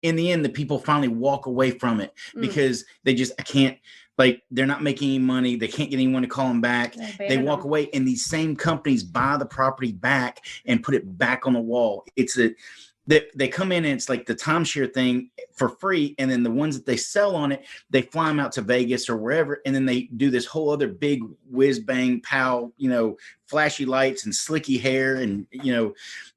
in the end, the people finally walk away from it because I can't, like, they're not making any money. They can't get anyone to call them back. They walk away, and these same companies buy the property back and put it back on the wall. They come in and it's like the timeshare thing for free. And then the ones that they sell on it, they fly them out to Vegas or wherever. And then they do this whole other big whiz bang pow, flashy lights and slicky hair and,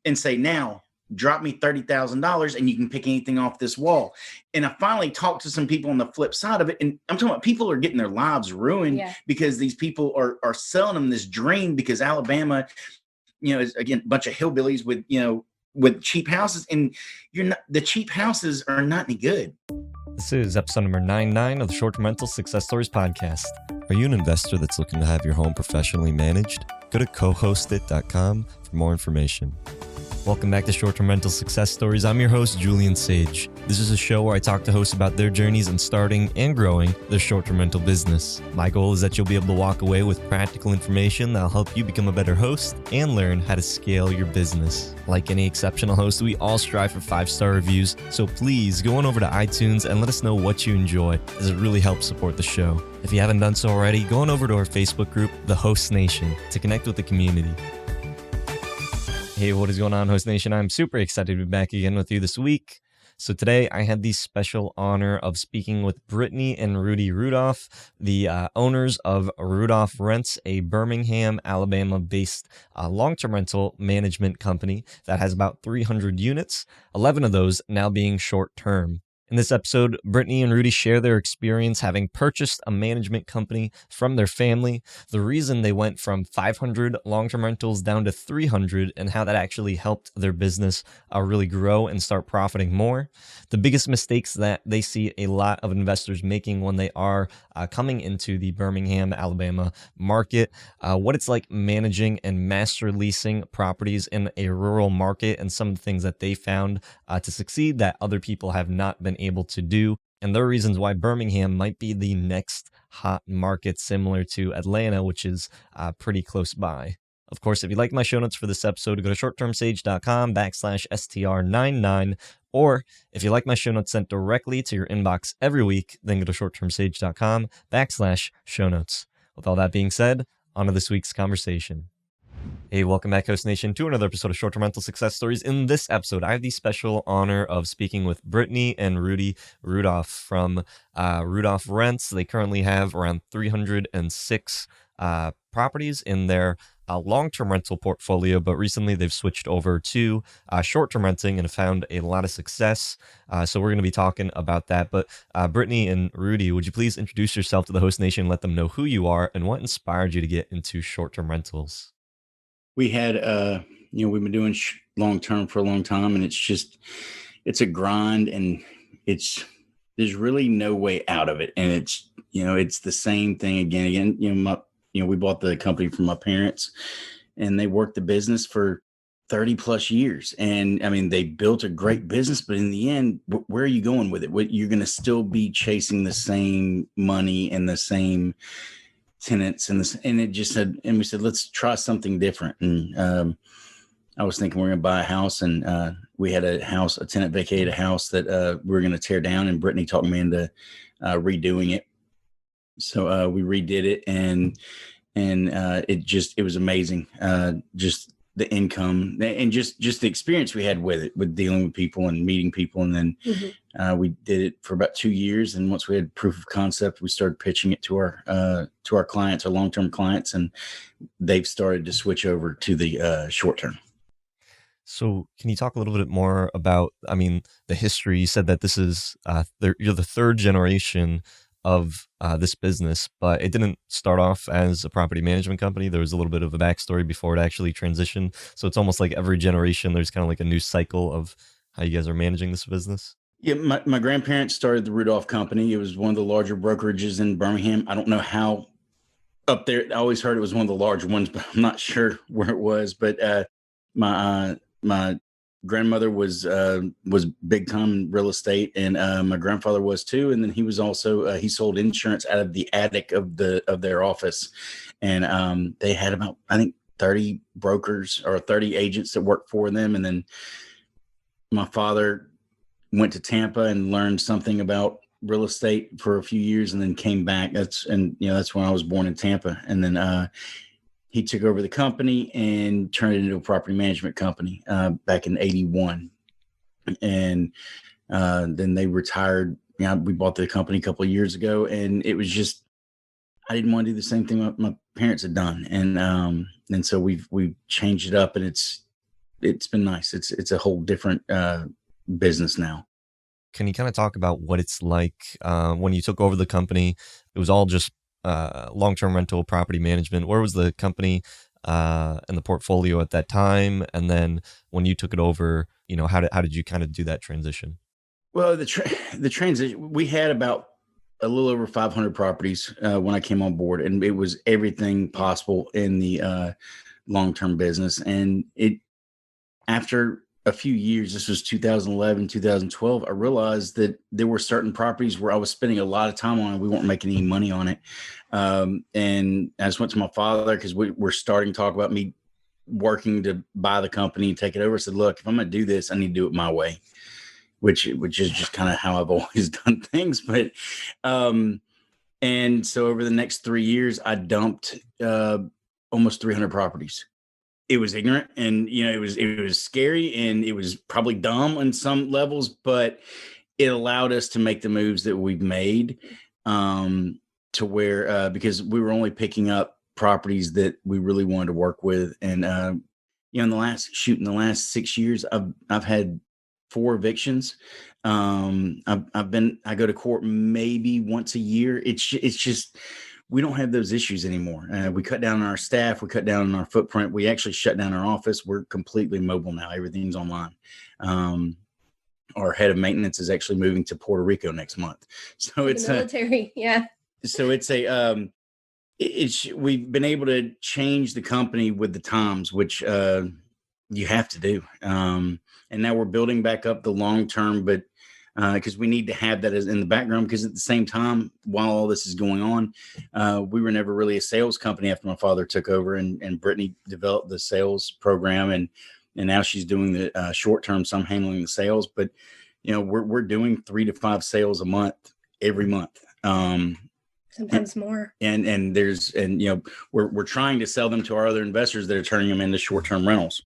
and say, now drop me $30,000 and you can pick anything off this wall. And I finally talked to some people on the flip side of it. And I'm talking about people are getting their lives ruined because these people are selling them this dream because Alabama, is again, a bunch of hillbillies with cheap houses, and the cheap houses are not any good. This is episode number 99 of the Short-Term Rental Success Stories podcast. Are you an investor that's looking to have your home professionally managed? Go to cohostit.com for more information. Welcome back to Short-Term Rental Success Stories. I'm your host, Julian Sage. This is a show where I talk to hosts about their journeys in starting and growing their short-term rental business. My goal is that you'll be able to walk away with practical information that'll help you become a better host and learn how to scale your business. Like any exceptional host, we all strive for 5-star reviews, so please go on over to iTunes and let us know what you enjoy, as it really helps support the show. If you haven't done so already, go on over to our Facebook group, The Host Nation, to connect with the community. Hey, what is going on, Host Nation? I'm super excited to be back again with you this week. So today I had the special honor of speaking with Brittany and Rudy Rudulph, the owners of Rudulph Rents, a Birmingham, Alabama-based long-term rental management company that has about 300 units, 11 of those now being short-term. In this episode, Brittany and Rudy share their experience having purchased a management company from their family, the reason they went from 500 long-term rentals down to 300, and how that actually helped their business really grow and start profiting more. The biggest mistakes that they see a lot of investors making when they are coming into the Birmingham, Alabama market, what it's like managing and master leasing properties in a rural market, and some of the things that they found to succeed that other people have not been able to do, and there are reasons why Birmingham might be the next hot market, similar to Atlanta, which is pretty close by. Of course, if you like my show notes for this episode, go to shorttermsage.com/STR99, or if you like my show notes sent directly to your inbox every week, then go to shorttermsage.com/show notes. With all that being said, on to this week's conversation. Hey, welcome back, Host Nation, to another episode of Short-Term Rental Success Stories. In this episode, I have the special honor of speaking with Brittany and Rudy Rudulph from Rudulph Rents. They currently have around 306 properties in their long-term rental portfolio, but recently they've switched over to short-term renting and have found a lot of success. So we're going to be talking about that. But Brittany and Rudy, would you please introduce yourself to the Host Nation, let them know who you are and what inspired you to get into short-term rentals? We had, we've been doing long-term for a long time, and it's a grind, and there's really no way out of it. And it's the same thing again. We bought the company from my parents, and they worked the business for 30 plus years. And I mean, they built a great business, but in the end, where are you going with it? You're going to still be chasing the same money and the same tenants, and we said, let's try something different. And I was thinking we're going to buy a house, and we had a tenant vacated a house that we were going to tear down, and Brittany talked me into redoing it. So we redid it, and it was amazing. Just the income and just the experience we had with it, with dealing with people and meeting people. And then we did it for about 2 years. And once we had proof of concept, we started pitching it to our clients, our long-term clients, and they've started to switch over to the short-term. So can you talk a little bit more about, the history? You said that this is, you're the third generation of this business, but it didn't start off as a property management company. There was a little bit of a backstory before it actually transitioned. So it's almost like every generation, there's kind of like a new cycle of how you guys are managing this business. Yeah, my grandparents started the Rudolph Company. It was one of the larger brokerages in Birmingham. I don't know how up there. I always heard it was one of the larger ones, but I'm not sure where it was. But my grandmother was big time in real estate, and my grandfather was too. And then he was also he sold insurance out of the attic of their office, and they had about, I think, 30 brokers or 30 agents that worked for them. And then my father went to Tampa and learned something about real estate for a few years and then came back. That's when I was born in Tampa. And then he took over the company and turned it into a property management company back in 81. And then they retired. We bought the company a couple of years ago, and it was just, I didn't want to do the same thing my parents had done. And so we've changed it up, and it's been nice. It's a whole different business now. Can you kind of talk about what it's like when you took over the company? It was all just long-term rental property management. Where was the company and the portfolio at that time? And then when you took it over, how did you kind of do that transition? Well, the transition, we had about a little over 500 properties when I came on board, and it was everything possible in the long-term business. And after a few years, this was 2011, 2012, I realized that there were certain properties where I was spending a lot of time on and we weren't making any money on it. And I just went to my father, because we're starting to talk about me working to buy the company and take it over. I said, look, if I'm going to do this, I need to do it my way, which is just kind of how I've always done things. But and so over the next 3 years, I dumped almost 300 properties. It was ignorant, and it was scary, and it was probably dumb on some levels, but it allowed us to make the moves that we've made to where because we were only picking up properties that we really wanted to work with. And in the last 6 years, I've had 4 evictions. I go to court maybe once a year. It's just, we don't have those issues anymore. We cut down on our staff. We cut down on our footprint. We actually shut down our office. We're completely mobile now. Everything's online. Our head of maintenance is actually moving to Puerto Rico next month. So it's military. Yeah. So it's we've been able to change the company with the times, which you have to do. And now we're building back up the long term, but because we need to have that as in the background, because at the same time, while all this is going on, we were never really a sales company after my father took over, and Brittany developed the sales program, and now she's doing the short term. So I'm handling the sales, but we're doing 3 to 5 sales a month, every month. Sometimes more. And we're trying to sell them to our other investors that are turning them into short term rentals.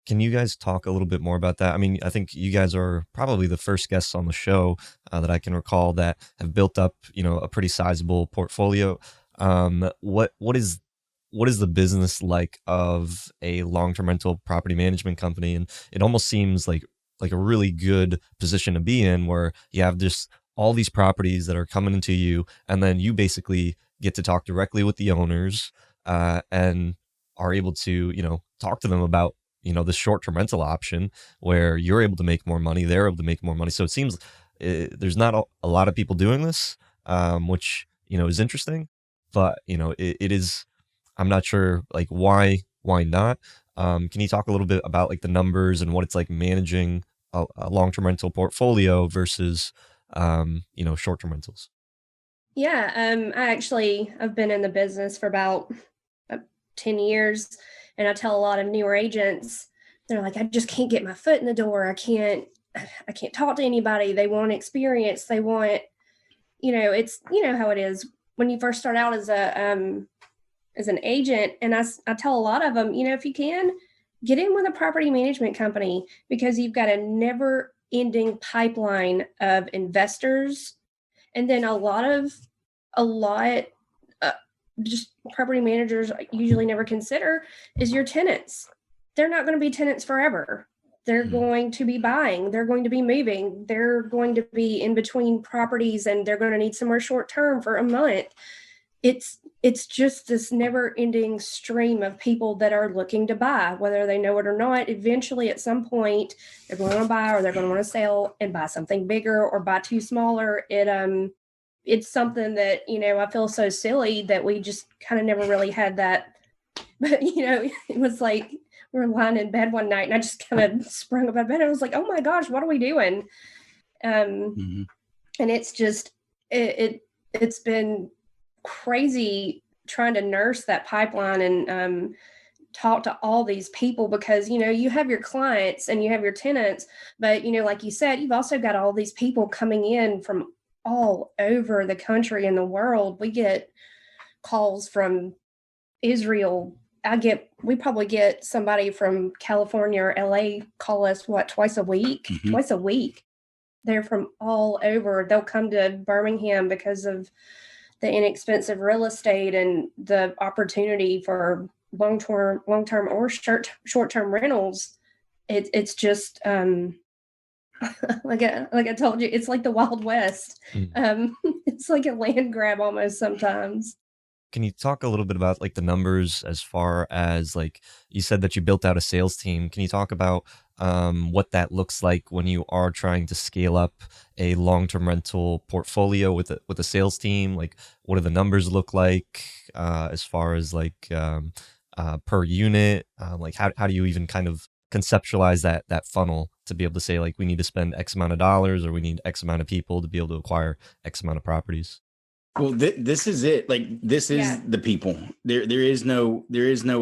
Can you guys talk a little bit more about that? I mean, I think you guys are probably the first guests on the show that I can recall that have built up, a pretty sizable portfolio. What is the business like of a long-term rental property management company? And it almost seems like a really good position to be in, where you have just all these properties that are coming into you, and then you basically get to talk directly with the owners and are able to, talk to them about the short-term rental option, where you're able to make more money, they're able to make more money. So it seems there's not a lot of people doing this, which, is interesting, but, it is, I'm not sure, like, why not? Can you talk a little bit about like the numbers and what it's like managing a long-term rental portfolio versus, short-term rentals? Yeah. I've been in the business for about 10 years. And I tell a lot of newer agents, they're like, I just can't get my foot in the door. I can't talk to anybody. They want experience. They want, it's, how it is when you first start out as an agent. And I tell a lot of them, if you can, get in with a property management company, because you've got a never ending pipeline of investors. And then a lot just property managers usually never consider is your tenants. They're not going to be tenants forever. They're going to be buying. They're going to be moving. They're going to be in between properties, and they're going to need somewhere short term for a month. It's just this never ending stream of people that are looking to buy, whether they know it or not. Eventually, at some point, they're going to want to buy, or they're going to want to sell and buy something bigger or buy two smaller. It's something that, I feel so silly that we just kind of never really had that. But, it was like we were lying in bed one night and I just kind of sprung up out of bed. I was like, oh my gosh, what are we doing? And it's just, it's been crazy trying to nurse that pipeline and talk to all these people because, you have your clients and you have your tenants, but, like you said, you've also got all these people coming in from all over the country and the world. We get calls from Israel. We probably get somebody from California or LA call us twice a week. Mm-hmm. Twice a week. They're from all over. They'll come to Birmingham because of the inexpensive real estate and the opportunity for long-term or short-term rentals. It's just like I told you, it's like the Wild West. It's like a land grab almost sometimes. Can you talk a little bit about like the numbers as far as like you said that you built out a sales team? Can you talk about what that looks like when you are trying to scale up a long-term rental portfolio with a sales team? Like, what do the numbers look like as far as like per unit? Like, how do you even kind of conceptualize that funnel to be able to say like we need to spend X amount of dollars or we need X amount of people to be able to acquire X amount of properties? Well, this is it. Like, this is the people. There is no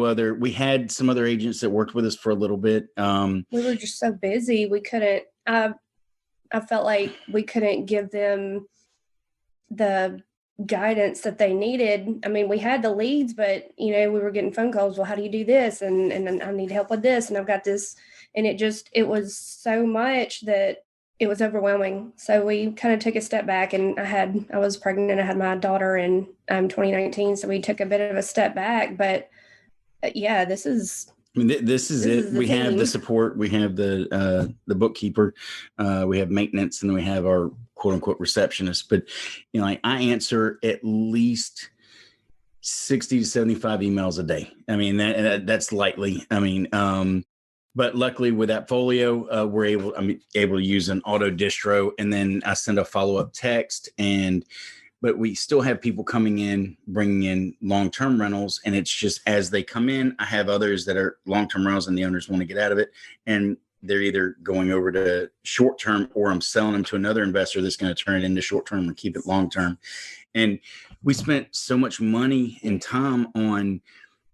other. We had some other agents that worked with us for a little bit. We were just so busy. We couldn't, I felt like we couldn't give them the guidance that they needed. I mean, we had the leads, but we were getting phone calls. Well, how do you do this? And I need help with this. And I've got this. And it was so much that it was overwhelming. So we kind of took a step back, and I was pregnant. I had my daughter in 2019. So we took a bit of a step back, but yeah, this is it. We have the support. We have the bookkeeper. We have maintenance, and then we have our quote unquote receptionist. But like, I answer at least 60 to 75 emails a day. I mean, that's lightly. I mean, but luckily with that folio, I'm able to use an auto distro, and then I send a follow-up text. But we still have people coming in, bringing in long-term rentals. And it's just, as they come in, I have others that are long-term rentals and the owners want to get out of it. And they're either going over to short-term, or I'm selling them to another investor that's going to turn it into short-term and keep it long-term. And we spent so much money and time on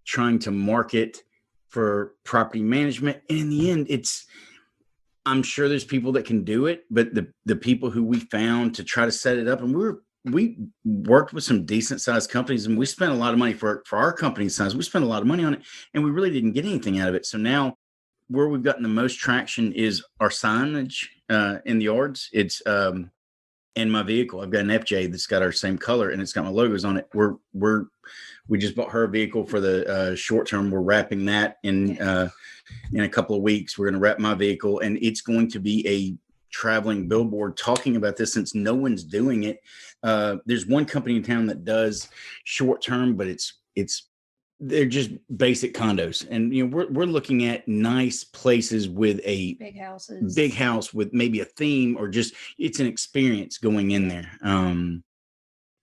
trying to market for property management. And in the end, I'm sure there's people that can do it, but the people who we found to try to set it up, and we worked with some decent sized companies, and we spent a lot of money for our company size. We spent a lot of money on it, and we really didn't get anything out of it. So now where we've gotten the most traction is our signage in the yards. It's in my vehicle. I've got an FJ that's got our same color, and it's got my logos on it. We just bought her a vehicle for the short term. We're wrapping that in a couple of weeks. We're going to wrap my vehicle, and it's going to be a traveling billboard talking about this, since no one's doing it. There's one company in town that does short term, but they're just basic condos. And we're looking at nice places with a big house with maybe a theme, or just it's an experience going in there.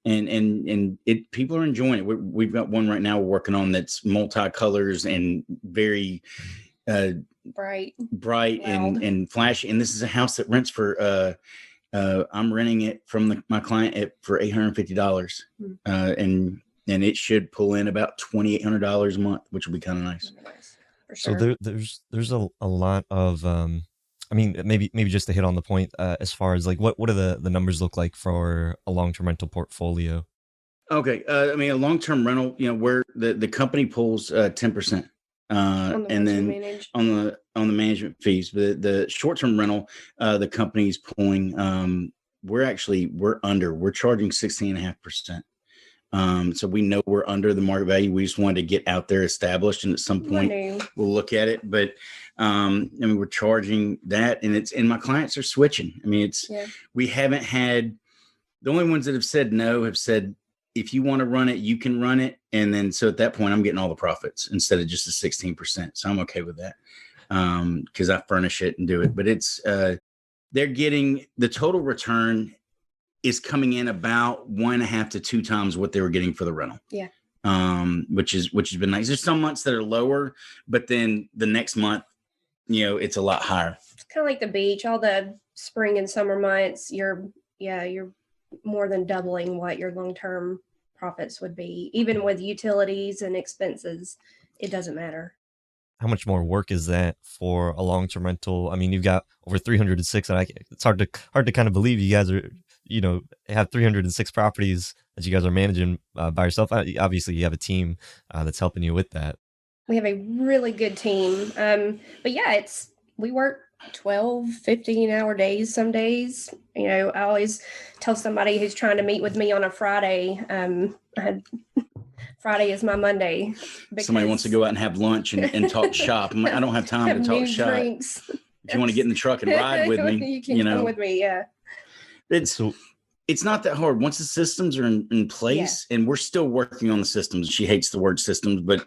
And people are enjoying it. We've got one right now we're working on that's multicolors and very bright and flashy. And this is a house that rents for I'm renting it from my client for $850, and it should pull in about $2,800 a month, which will be kind of nice. For sure. So there's a lot of I mean, maybe just to hit on the point, as far as like what do the numbers look like for a long-term rental portfolio? Okay. I mean, a long-term rental, where the company pulls 10%. And then on the management fees, the short-term rental, the company's pulling, we're charging 16.5%. So we know we're under the market value. We just wanted to get out there established, and at some point we'll look at it. But I mean, we're charging that, and my clients are switching. I mean, we haven't had, the only ones that have said no have said, if you want to run it, you can run it. And then, so at that point, I'm getting all the profits instead of just the 16%. So I'm okay with that. Cause I furnish it and do it, but they're getting the total return is coming in about 1.5 to 2 times what they were getting for the rental. Yeah. Which has been nice. There's some months that are lower, but then the next month, it's a lot higher. It's kind of like the beach, all the spring and summer months, you're more than doubling what your long-term profits would be. Even with utilities and expenses, it doesn't matter. much more work is that for a long-term rental? I mean, you've got over 306, and it's hard to kind of believe you guys are, have 306 properties that you guys are managing by yourself. Obviously, you have a team that's helping you with that. We have a really good team. But yeah, we work 12, 15-hour days some days. I always tell somebody who's trying to meet with me on a Friday, Friday is my Monday. Somebody wants to go out and have lunch and talk shop. I'm like, I don't have time to talk shop. Drinks. If you want to get in the truck and ride with me, you can come with me. Yeah. It's not that hard once the systems are in place, and we're still working on the systems. She hates the word systems, but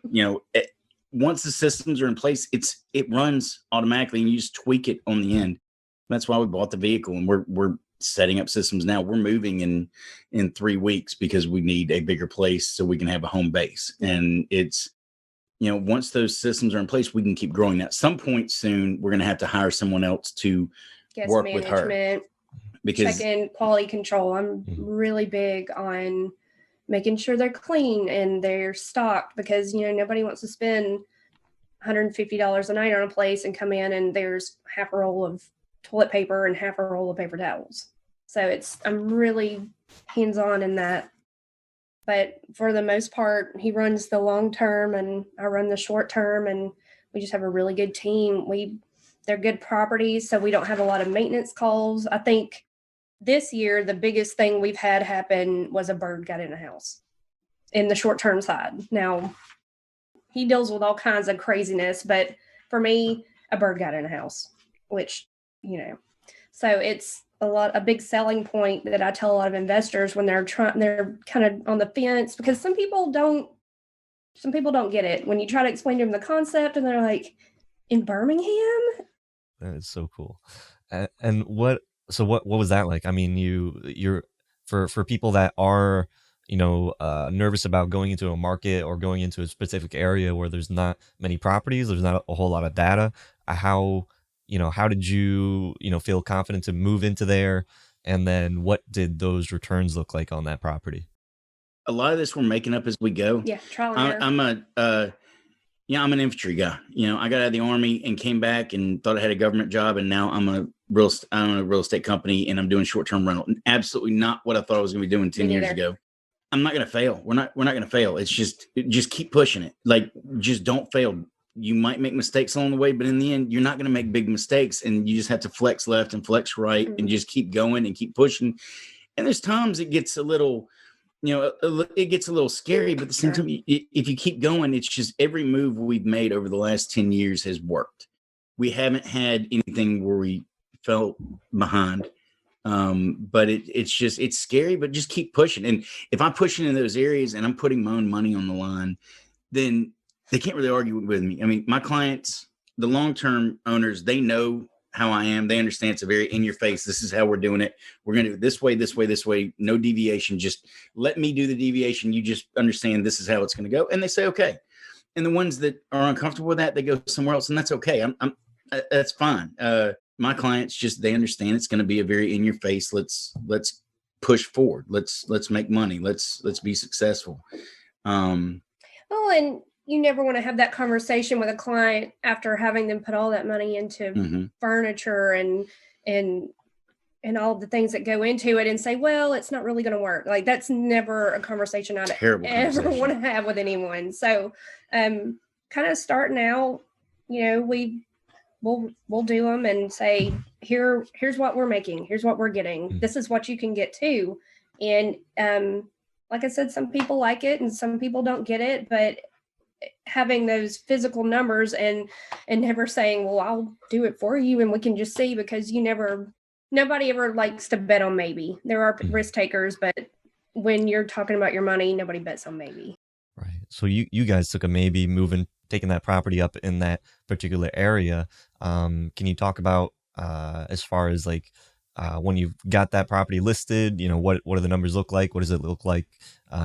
once the systems are in place, it runs automatically, and you just tweak it on the end. That's why we bought the vehicle, and we're setting up systems now. We're moving in 3 weeks because we need a bigger place so we can have a home base. And it's, once those systems are in place, we can keep growing that. Some point soon, we're going to have to hire someone else to work with her. Because check in quality control. I'm really big on making sure they're clean and they're stocked, because nobody wants to spend $150 a night on a place and come in and there's half a roll of toilet paper and half a roll of paper towels. So I'm really hands-on in that. But for the most part, he runs the long term and I run the short term, and we just have a really good team. They're good properties, so we don't have a lot of maintenance calls. I think this year, the biggest thing we've had happen was a bird got in a house in the short-term side. Now, he deals with all kinds of craziness, but for me, a bird got in a house, which, so it's a big selling point that I tell a lot of investors when they're kind of on the fence, because some people don't get it. When you try to explain to them the concept and they're like, in Birmingham? That is so cool. And what was that like? I mean, you're for people that are, nervous about going into a market or going into a specific area where there's not many properties, there's not a whole lot of data. How did you, feel confident to move into there? And then what did those returns look like on that property? A lot of this we're making up as we go. Yeah, trial and error. I'm an infantry guy. I got out of the Army and came back and thought I had a government job, and now I'm a real estate company, and I'm doing short-term rental. Absolutely not what I thought I was going to be doing 10 years ago. I'm not going to fail. We're not going to fail. It's just keep pushing it. Like, just don't fail. You might make mistakes along the way, but in the end, you're not going to make big mistakes, and you just have to flex left and flex right and just keep going and keep pushing. And there's times it gets a little, it gets a little scary, but at the same time, if you keep going, it's just every move we've made over the last 10 years has worked. We haven't had anything where we fell behind. But it's scary, but just keep pushing. And if I'm pushing in those areas and I'm putting my own money on the line, then they can't really argue with me. I mean, my clients, the long-term owners, they know how I am. They understand it's a very in your face. This is how we're doing it. We're going to do it this way, this way, this way. No deviation. Just let me do the deviation. You just understand this is how it's going to go. And they say, okay. And the ones that are uncomfortable with that, they go somewhere else, and that's okay. That's fine. My clients they understand it's going to be a very in your face. Let's push forward. Let's make money. Let's be successful. And you never want to have that conversation with a client after having them put all that money into furniture and all the things that go into it and say, well, it's not really going to work. Like, that's never a conversation I'd ever want to have with anyone. So, kind of starting out, we'll do them and say, here's what we're making. Here's what we're getting. This is what you can get too. And, like I said, some people like it and some people don't get it, but having those physical numbers and never saying, well, I'll do it for you and we can just see, because nobody ever likes to bet on maybe. There are risk takers, but when you're talking about your money, nobody bets on maybe. Right. So you guys took a maybe taking that property up in that particular area. Can you talk about as far as like when you've got that property listed, what do the numbers look like? What does it look like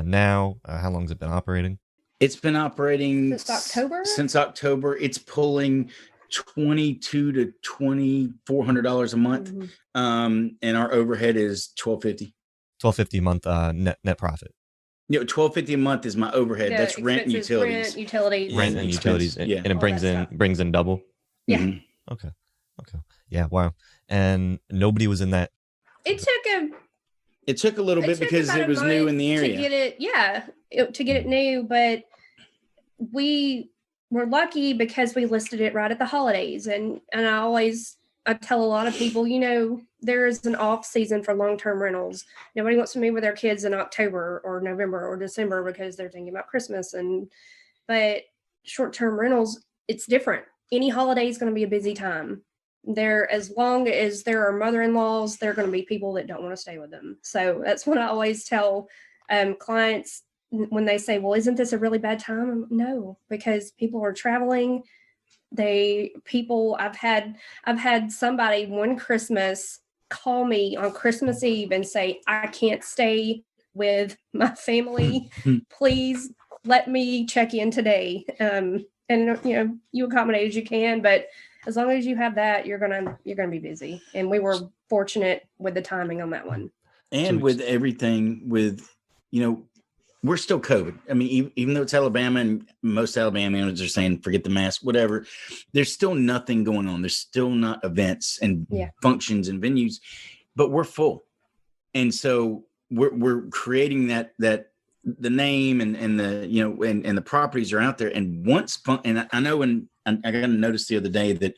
now? How long has it been operating? It's been operating since October. It's pulling $2,200 to $2,400 a month. And our overhead is $1,250. $1,250 a month net profit. $1,250 a month is my overhead. The That's rent and expenses, utilities. rent, utilities. Rent and utilities, Yeah. and it All brings that in double. Yeah. Mhm. Okay. Yeah. Wow. And nobody was in that. It took a little bit because about it a was new month in the area. to get it, to get it new, but we were lucky because we listed it right at the holidays. And I tell a lot of people, there is an off season for long-term rentals. Nobody wants to move with their kids in October or November or December because they're thinking about Christmas. But short-term rentals, it's different. Any holiday is going to be a busy time. As long as there are mother-in-laws, there are going to be people that don't want to stay with them. So that's what I always tell clients when they say, well, isn't this a really bad time? No, because people are traveling. I've had somebody one Christmas call me on Christmas Eve and say, I can't stay with my family. Please let me check in today. And you accommodate as you can, but as long as you have that, you're gonna be busy. And we were fortunate with the timing on that one. And with everything, we're still COVID. I mean, even though it's Alabama and most Alabamians are saying, forget the mask, whatever, there's still nothing going on. There's still not events and functions and venues, but we're full. And so we're creating that the name and the, and the properties are out there. And and I know I got a notice the other day that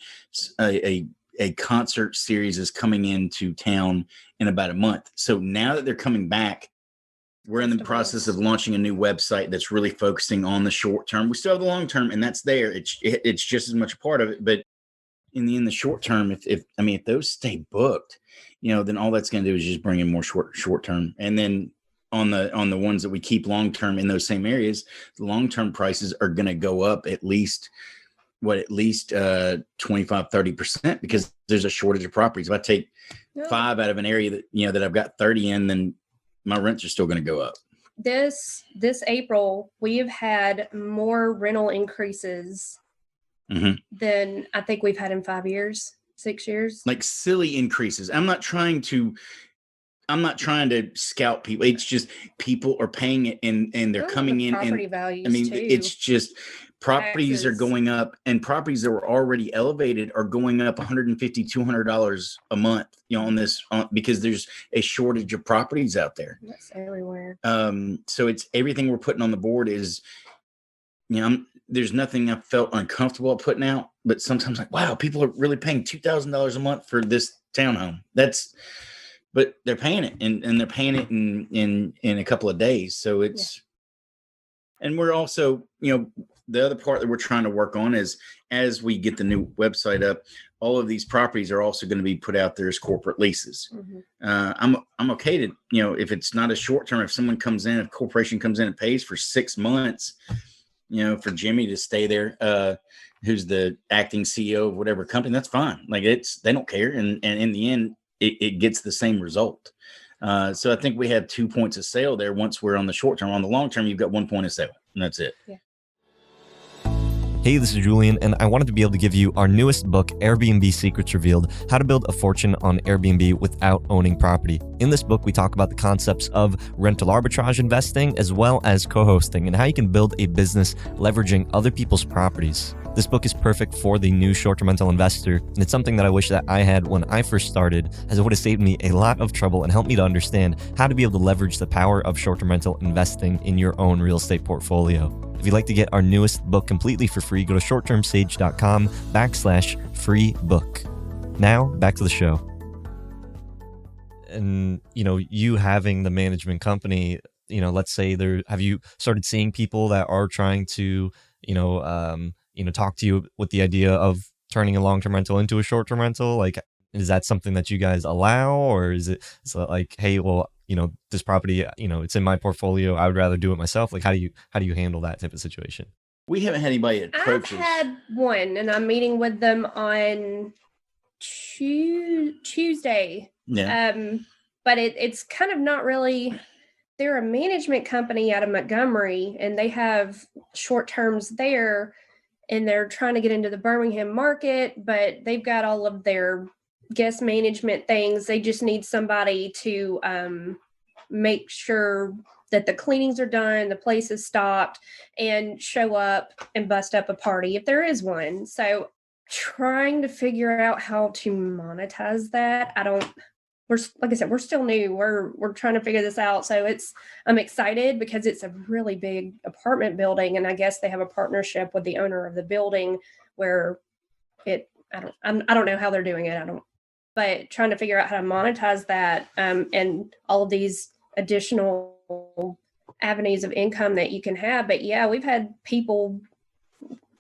a concert series is coming into town in about a month. So now that they're coming back, we're in the process of launching a new website that's really focusing on the short term. We still have the long term, and that's there. It's just as much a part of it. But in the short term, if those stay booked, then all that's going to do is just bring in more short term. And then on the ones that we keep long term in those same areas, the long term prices are going to go up at least 25-30% because there's a shortage of properties. If I take 5 out of an area that that I've got 30 in, then my rents are still going to go up. This April, we have had more rental increases than I think we've had in 5 years, 6 years. Like silly increases. I'm not trying to scout people. It's just people are paying it and they're coming in. Property values too. It's just properties Taxes are going up, and properties that were already elevated are going up $150, $200 a month, because there's a shortage of properties out there. That's everywhere. So it's everything we're putting on the board is, there's nothing I felt uncomfortable putting out, but sometimes like, wow, people are really paying $2,000 a month for this townhome. But they're paying it, and they're paying it in a couple of days. So it's, and we're also, the other part that we're trying to work on is as we get the new website up, all of these properties are also going to be put out there as corporate leases. I'm okay to, if it's not a short term, if a corporation comes in and pays for 6 months, for Jimmy to stay there, who's the acting CEO of whatever company, that's fine. Like they don't care. And in the end, it gets the same result. So I think we have 2 points of sale there once we're on the short term. On the long term, you've got 1 point of sale, and that's it. Yeah. Hey, this is Julian, and I wanted to be able to give you our newest book, Airbnb Secrets Revealed: How to Build a Fortune on Airbnb Without Owning Property. In this book, we talk about the concepts of rental arbitrage investing as well as co-hosting and how you can build a business leveraging other people's properties. This book is perfect for the new short-term rental investor, and it's something that I wish that I had when I first started, as it would have saved me a lot of trouble and helped me to understand how to be able to leverage the power of short-term rental investing in your own real estate portfolio. If you'd like to get our newest book completely for free, go to shorttermsage.com/free book. Now, back to the show. And, you having the management company, let's say have you started seeing people that are trying to, talk to you with the idea of turning a long-term rental into a short-term rental? Like, is that something that you guys allow, or is it like, hey, well, this property, it's in my portfolio, I would rather do it myself? Like, how do you handle that type of situation? We haven't had anybody approach us. I've had one, and I'm meeting with them on Tuesday. Yeah. But it's kind of not really. They're a management company out of Montgomery, and they have short terms there, and they're trying to get into the Birmingham market, but they've got all of their guest management things. They just need somebody to make sure that the cleanings are done, the place is stocked, and show up and bust up a party if there is one. So trying to figure out how to monetize that. We're, like I said, we're still new. We're trying to figure this out. So I'm excited because it's a really big apartment building, and I guess they have a partnership with the owner of the building where I don't know how they're doing it. But trying to figure out how to monetize that, and all of these additional avenues of income that you can have. But yeah, we've had people,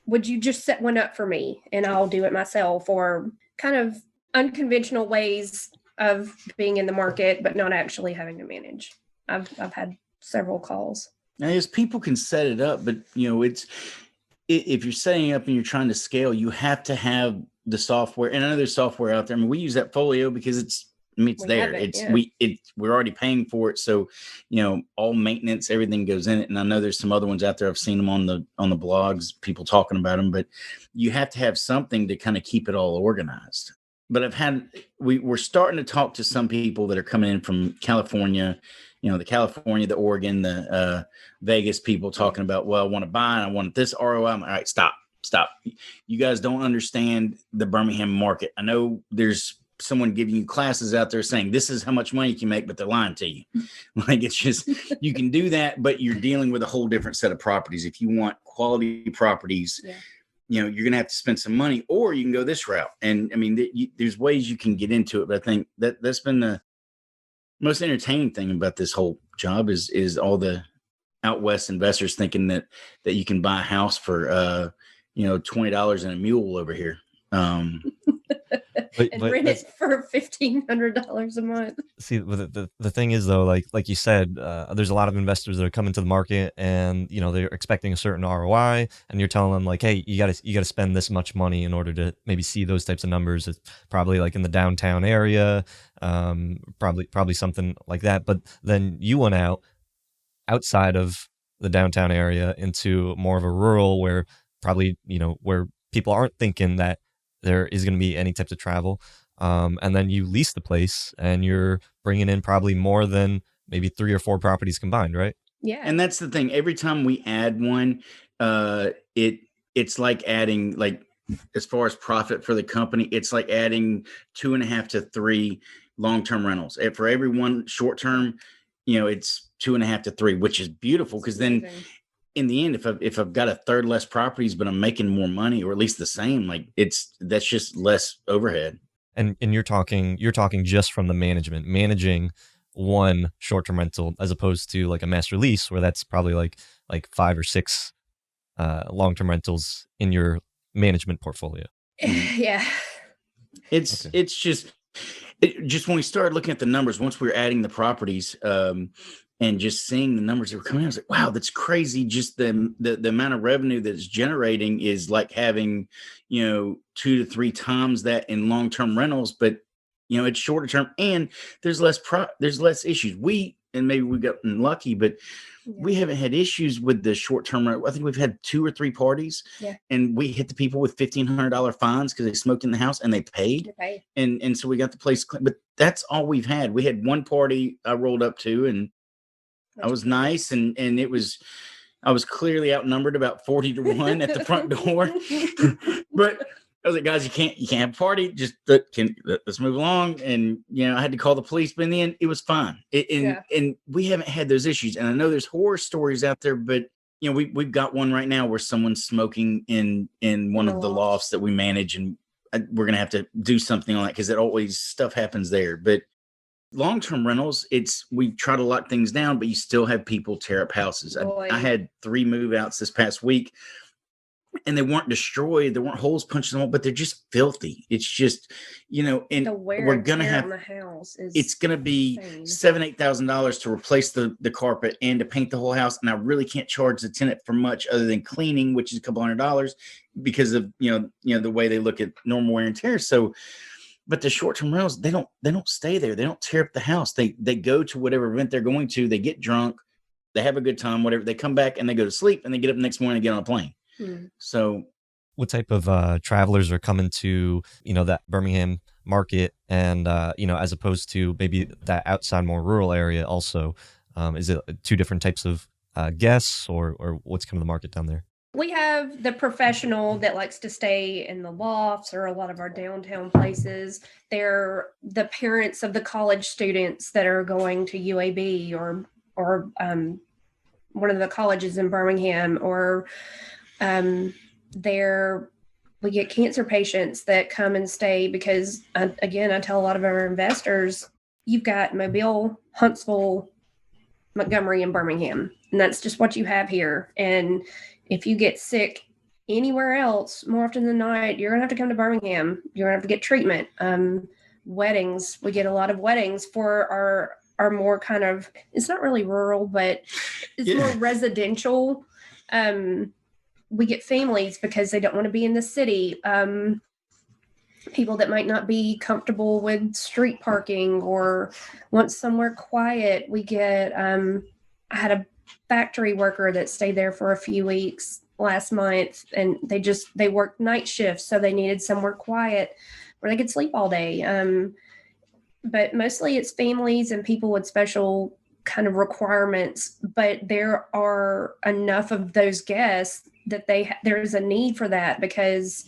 would you just set one up for me and I'll do it myself, or kind of unconventional ways of being in the market, but not actually having to manage. I've had several calls. Now, yes, people can set it up, but if you're setting up and you're trying to scale, you have to have the software. And I know there's software out there. I mean, we use that Folio because it's there. We're already paying for it. So, all maintenance, everything goes in it. And I know there's some other ones out there. I've seen them on the blogs, people talking about them, but you have to have something to kind of keep it all organized. But we're starting to talk to some people that are coming in from California, the Oregon, the Vegas people talking about, well, I want to buy and I want this ROI. All right, stop. You guys don't understand the Birmingham market. I know there's someone giving you classes out there saying this is how much money you can make, but they're lying to you. Like, it's just, you can do that, but you're dealing with a whole different set of properties. If you want quality properties, you're going to have to spend some money, or you can go this route. And I mean, there's ways you can get into it, but I think that's been the most entertaining thing about this whole job is all the out West investors thinking that you can buy a house for, $20 and a mule over here. And rent it for $1,500 a month. See, the thing is though, like you said, there's a lot of investors that are coming to the market, and they're expecting a certain ROI, and you're telling them like, hey, you gotta spend this much money in order to maybe see those types of numbers. It's probably like in the downtown area, probably something like that. But then you went outside of the downtown area into more of a rural, where probably where people aren't thinking that there is going to be any types of travel. And then you lease the place and you're bringing in probably more than maybe 3 or 4 properties combined, right? Yeah. And that's the thing. Every time we add one, it's like adding, like, as far as profit for the company, it's like adding 2.5 to 3 long-term rentals. And for every one short-term, it's 2.5 to 3, which is beautiful. Because then in the end, if I've got a third less properties, but I'm making more money, or at least the same, like that's just less overhead. And you're talking just from the managing one short-term rental, as opposed to like a master lease, where that's probably like 5 or 6 long-term rentals in your management portfolio. Yeah. It's just when we started looking at the numbers, once we were adding the properties, and just seeing the numbers that were coming out, I was like, wow, that's crazy. Just the amount of revenue that it's generating is like having, 2 to 3 times that in long-term rentals, but it's shorter term, and there's less issues. And maybe we got lucky, but we haven't had issues with the short-term rental. I think we've had 2 or 3 parties, and we hit the people with $1,500 fines because they smoked in the house and they paid. And so we got the place clean. But that's all we've had. We had one party I rolled up to, and I was nice, and I was clearly outnumbered about 40-1 at the front door. But I was like, guys, you can't have a party. Just let's move along. And I had to call the police, but in the end, it was fine. And we haven't had those issues. And I know there's horror stories out there, but we've got one right now where someone's smoking in one of the lofts that we manage, and we're gonna have to do something on that because stuff happens there. But long-term rentals, we try to lock things down, but you still have people tear up houses. I had 3 move-outs this past week, and they weren't destroyed. There weren't holes punched in them, but they're just filthy. It's just, and we're gonna have the house it's gonna be $7,000-8,000 to replace the carpet and to paint the whole house. And I really can't charge the tenant for much other than cleaning, which is a couple $100 because of the way they look at normal wear and tear. So, but the short-term rentals, they don't stay there. They don't tear up the house. They go to whatever event they're going to. They get drunk, they have a good time, whatever. They come back and they go to sleep, and they get up the next morning and get on a plane. So, what type of travelers are coming to that Birmingham market, and as opposed to maybe that outside more rural area also? Is it two different types of guests, or what's kind of the market down there? We have the professional that likes to stay in the lofts or a lot of our downtown places. They're the parents of the college students that are going to UAB or one of the colleges in Birmingham, or we get cancer patients that come and stay because, again, I tell a lot of our investors, you've got Mobile, Huntsville, Montgomery, and Birmingham, and that's just what you have here. And if you get sick anywhere else, more often than not, you're gonna have to come to Birmingham. You're gonna have to get treatment. Weddings, we get a lot of weddings for our more kind of, it's not really rural, but it's more residential. We get families because they don't want to be in the city. People that might not be comfortable with street parking or want somewhere quiet. We get, I had a factory worker that stayed there for a few weeks last month, and they worked night shifts, so they needed somewhere quiet where they could sleep all day. But mostly it's families and people with special kind of requirements, but there are enough of those guests that there's a need for that, because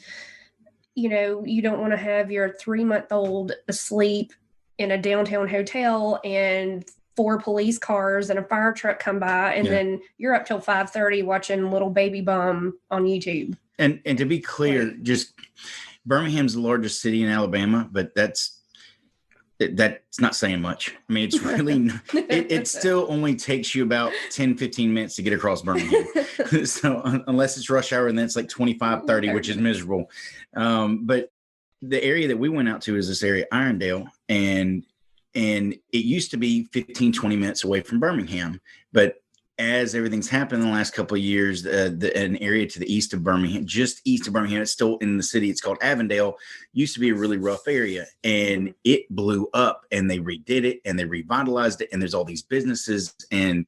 you don't want to have your 3-month-old asleep in a downtown hotel and 4 police cars and a fire truck come by, and then you're up till 5:30 watching Little Baby Bum on YouTube. And to be clear, just Birmingham's the largest city in Alabama, but that's not saying much. I mean, it's really, it still only takes you about 10, 15 minutes to get across Birmingham. So unless it's rush hour, and then it's like 25, 30, which is miserable. But the area that we went out to is this area, Irondale, and it used to be 15, 20 minutes away from Birmingham. But as everything's happened in the last couple of years, an area to the east of Birmingham, just east of Birmingham, it's still in the city, it's called Avondale, used to be a really rough area, and it blew up, and they redid it and they revitalized it, and there's all these businesses, and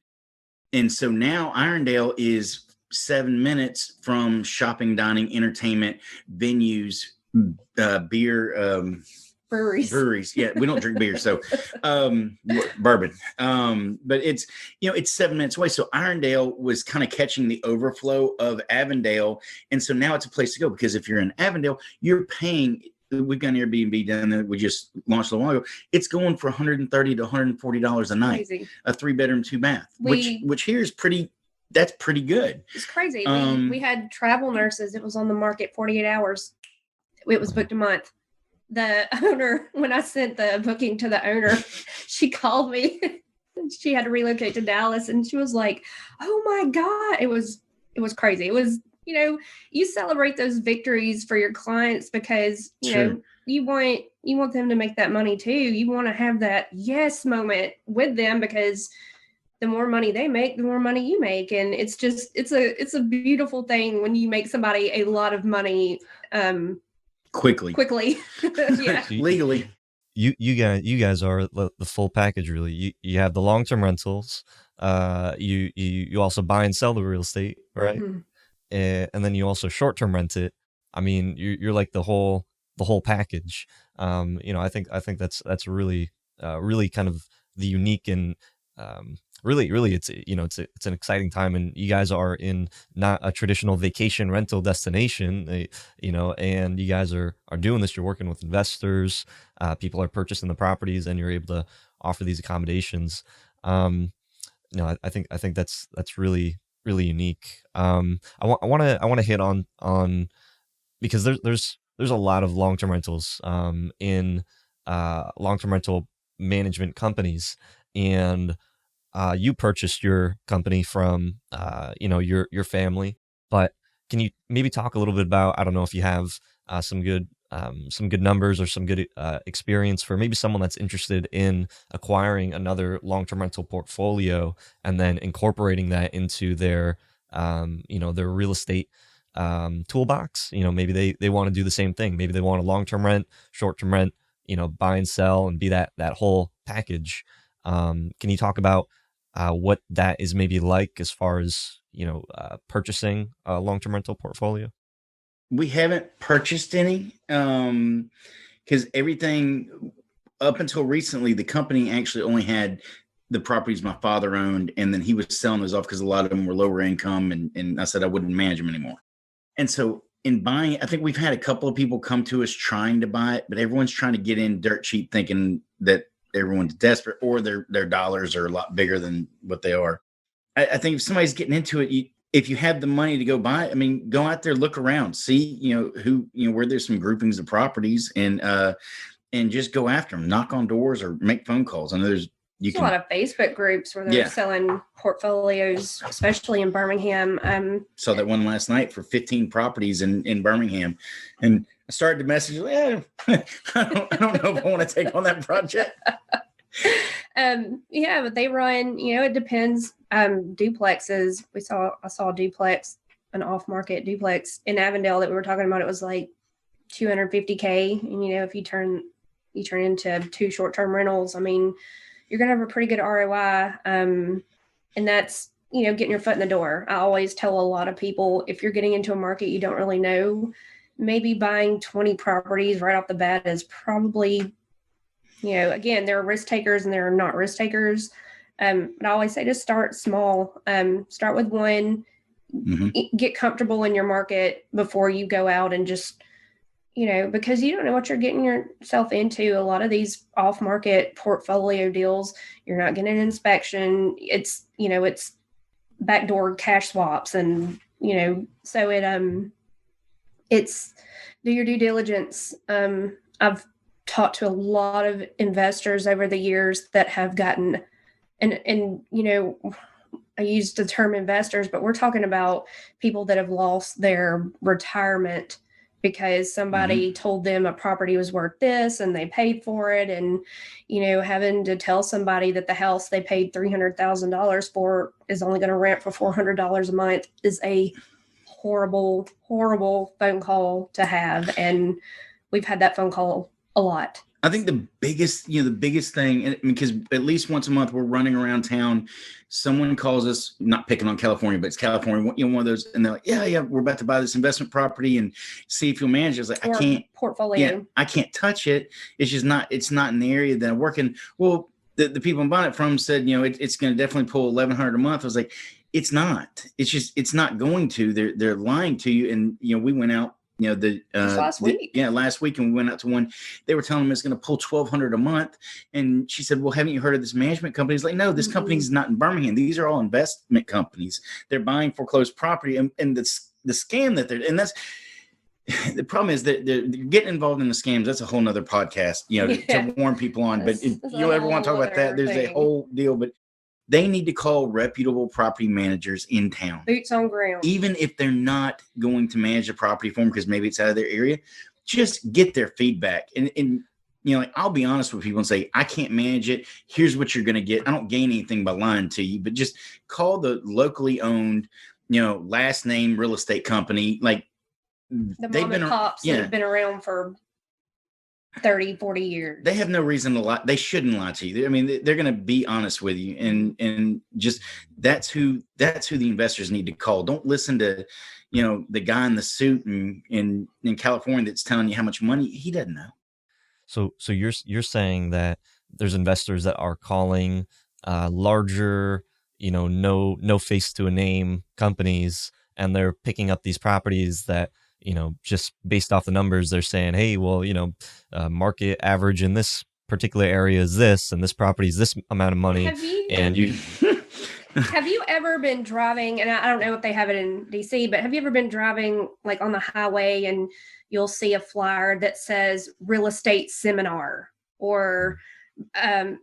so now Irondale is 7 minutes from shopping, dining, entertainment, venues, beer, breweries. Yeah, we don't drink beer, so bourbon. But it's 7 minutes away. So Irondale was kind of catching the overflow of Avondale, and so now it's a place to go, because if you're in Avondale, you're paying. We've got an Airbnb down there. We just launched a while ago. It's going for $130 to $140 a night. Crazy. A 3-bedroom, 2-bath, which here is pretty. That's pretty good. It's crazy. We had travel nurses. It was on the market 48 hours. It was booked a month. The owner, when I sent the booking to the owner, she called me. She had to relocate to Dallas, and she was like, "Oh my God." It was crazy. It was, you celebrate those victories for your clients, because, you want them to make that money too. You want to have that yes moment with them, because the more money they make, the more money you make. And it's a beautiful thing when you make somebody a lot of money, quickly. Yeah. Legally. You guys are the full package, really. You have the long-term rentals, you also buy and sell the real estate, right? Mm-hmm. And then you also short-term rent it. I mean, you're like the whole package. I think that's really kind of the unique, and really it's an exciting time, and you guys are in not a traditional vacation rental destination, and you guys are doing this. You're working with investors, people are purchasing the properties, and you're able to offer these accommodations. I think that's really unique. I want to hit on because there's a lot of long-term rentals in long-term rental management companies, and you purchased your company from your family, but can you maybe talk a little bit about, I don't know if you have some good numbers or some good experience for maybe someone that's interested in acquiring another long-term rental portfolio and then incorporating that into their their real estate toolbox. Maybe they want to do the same thing. Maybe they want a long-term rent, short-term rent, buy and sell, and be that whole package. Can you talk about what that is maybe like as far as purchasing a long-term rental portfolio? We haven't purchased any, because everything up until recently, the company actually only had the properties my father owned, and then he was selling those off because a lot of them were lower income, and I said I wouldn't manage them anymore. And so in buying, I think we've had a couple of people come to us trying to buy it, but everyone's trying to get in dirt cheap, thinking that everyone's desperate or their dollars are a lot bigger than what they are. I think if somebody's getting into it, if you have the money to go buy it, I mean, go out there, look around, see, where there's some groupings of properties, and just go after them, knock on doors or make phone calls. I know there's a lot of Facebook groups where they're selling portfolios, especially in Birmingham. Saw that one last night for 15 properties in Birmingham, and I started to message. I don't know if I want to take on that project. But they run. It depends. Duplexes. I saw a duplex, an off-market duplex in Avondale that we were talking about. It was like $250K, and if you turn into 2 short-term rentals, I mean, you're going to have a pretty good ROI. And that's, getting your foot in the door. I always tell a lot of people, if you're getting into a market you don't really know, maybe buying 20 properties right off the bat is probably, again, there are risk takers and there are not risk takers. But I always say just start small. Start with one, get comfortable in your market before you go out and just, because you don't know what you're getting yourself into. A lot of these off-market portfolio deals, you're not getting an inspection. It's, it's backdoor cash swaps, and, so it's do your due diligence. I've talked to a lot of investors over the years that have gotten, and I use the term investors, but we're talking about people that have lost their retirement because somebody told them a property was worth this and they paid for it. And, having to tell somebody that the house they paid $300,000 for is only going to rent for $400 a month is a horrible, horrible phone call to have. And we've had that phone call a lot. I think the biggest thing, because at least once a month we're running around town, someone calls us, not picking on California, but it's California, one of those, and they're like, yeah, we're about to buy this investment property and see if you'll manage it. It's like, I can't portfolio. I can't touch it. It's just not, it's not in the area that I'm working. Well, the people I'm buying it from said, it's going to definitely pull $1,100 a month. I was like, it's not, it's not going to, they're lying to you. And, we went out, last week. Last week, and we went out to one. They were telling them it's going to pull $1,200 a month, and she said, "Well, haven't you heard of this management company?" It's like, no, this company's not in Birmingham. These are all investment companies. They're buying foreclosed property, and the scam that they're, and that's the problem is that they're getting involved in the scams. That's a whole nother podcast, to warn people on. But if you ever want to talk about that, there's a whole deal. But they need to call reputable property managers in town. Boots on ground. Even if they're not going to manage the property for them because maybe it's out of their area, just get their feedback. And I'll be honest with people and say, I can't manage it. Here's what you're going to get. I don't gain anything by lying to you, but just call the locally owned, last name real estate company. Like the mom and pops that have been around for 30, 40 years. They have no reason to lie. They shouldn't lie to you. I mean, they're going to be honest with you, and just that's who the investors need to call. Don't listen to, the guy in the suit in California that's telling you how much money he doesn't know. So you're saying that there's investors that are calling larger, no face to a name companies, and they're picking up these properties that, just based off the numbers, they're saying, hey, well, market average in this particular area is this, and this property is this amount of money. Have you ever been driving, and I don't know if they have it in DC, but have you ever been driving like on the highway and you'll see a flyer that says real estate seminar, or and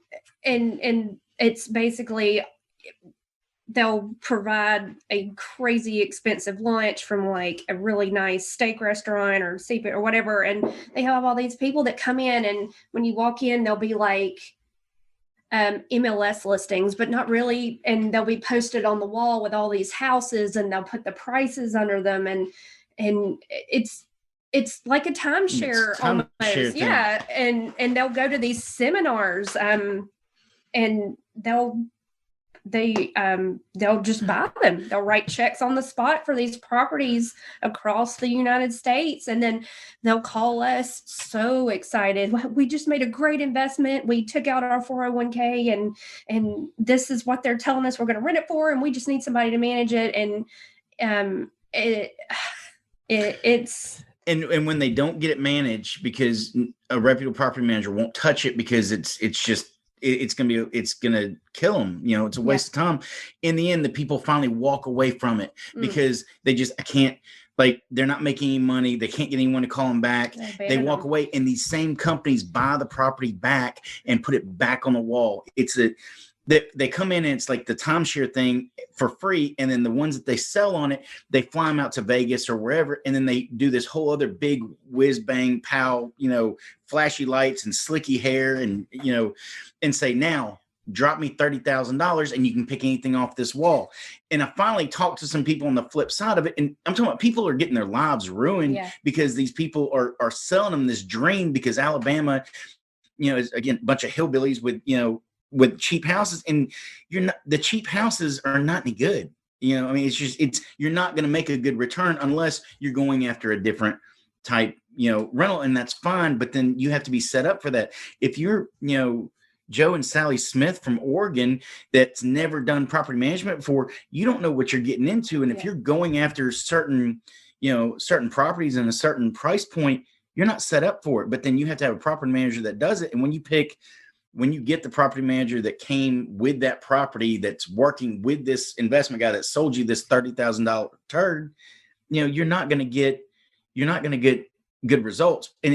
it's basically they'll provide a crazy expensive lunch from like a really nice steak restaurant or seafood or whatever. And they have all these people that come in, and when you walk in, they'll be like MLS listings, but not really. And they'll be posted on the wall with all these houses, and they'll put the prices under them. And it's like a timeshare almost. Yeah. And they'll go to these seminars, and they'll they'll just buy them. They'll write checks on the spot for these properties across the United States, and then they'll call us so excited. We just made a great investment. We took out our 401k, and this is what they're telling us we're going to rent it for, and we just need somebody to manage it. And it's and when they don't get it managed, because a reputable property manager won't touch it, because it's gonna kill them. It's a waste of time. In the end, the people finally walk away from it because they just, they're not making any money. They can't get anyone to call them back. They walk away, and these same companies buy the property back and put it back on the wall. They come in, and it's like the timeshare thing for free. And then the ones that they sell on it, they fly them out to Vegas or wherever. And then they do this whole other big whiz bang pow, flashy lights and slicky hair and say, now drop me $30,000 and you can pick anything off this wall. And I finally talked to some people on the flip side of it. And I'm talking about people are getting their lives ruined because these people are selling them this dream, because Alabama, is again, a bunch of hillbillies with cheap houses, and the cheap houses are not any good. You're not going to make a good return unless you're going after a different type, rental, and that's fine. But then you have to be set up for that. If you're, Joe and Sally Smith from Oregon that's never done property management before, you don't know what you're getting into. And if you're going after certain properties and a certain price point, you're not set up for it. But then you have to have a property manager that does it. And when you get the property manager that came with that property, that's working with this investment guy that sold you this $30,000 turd, you're not going to get good results. And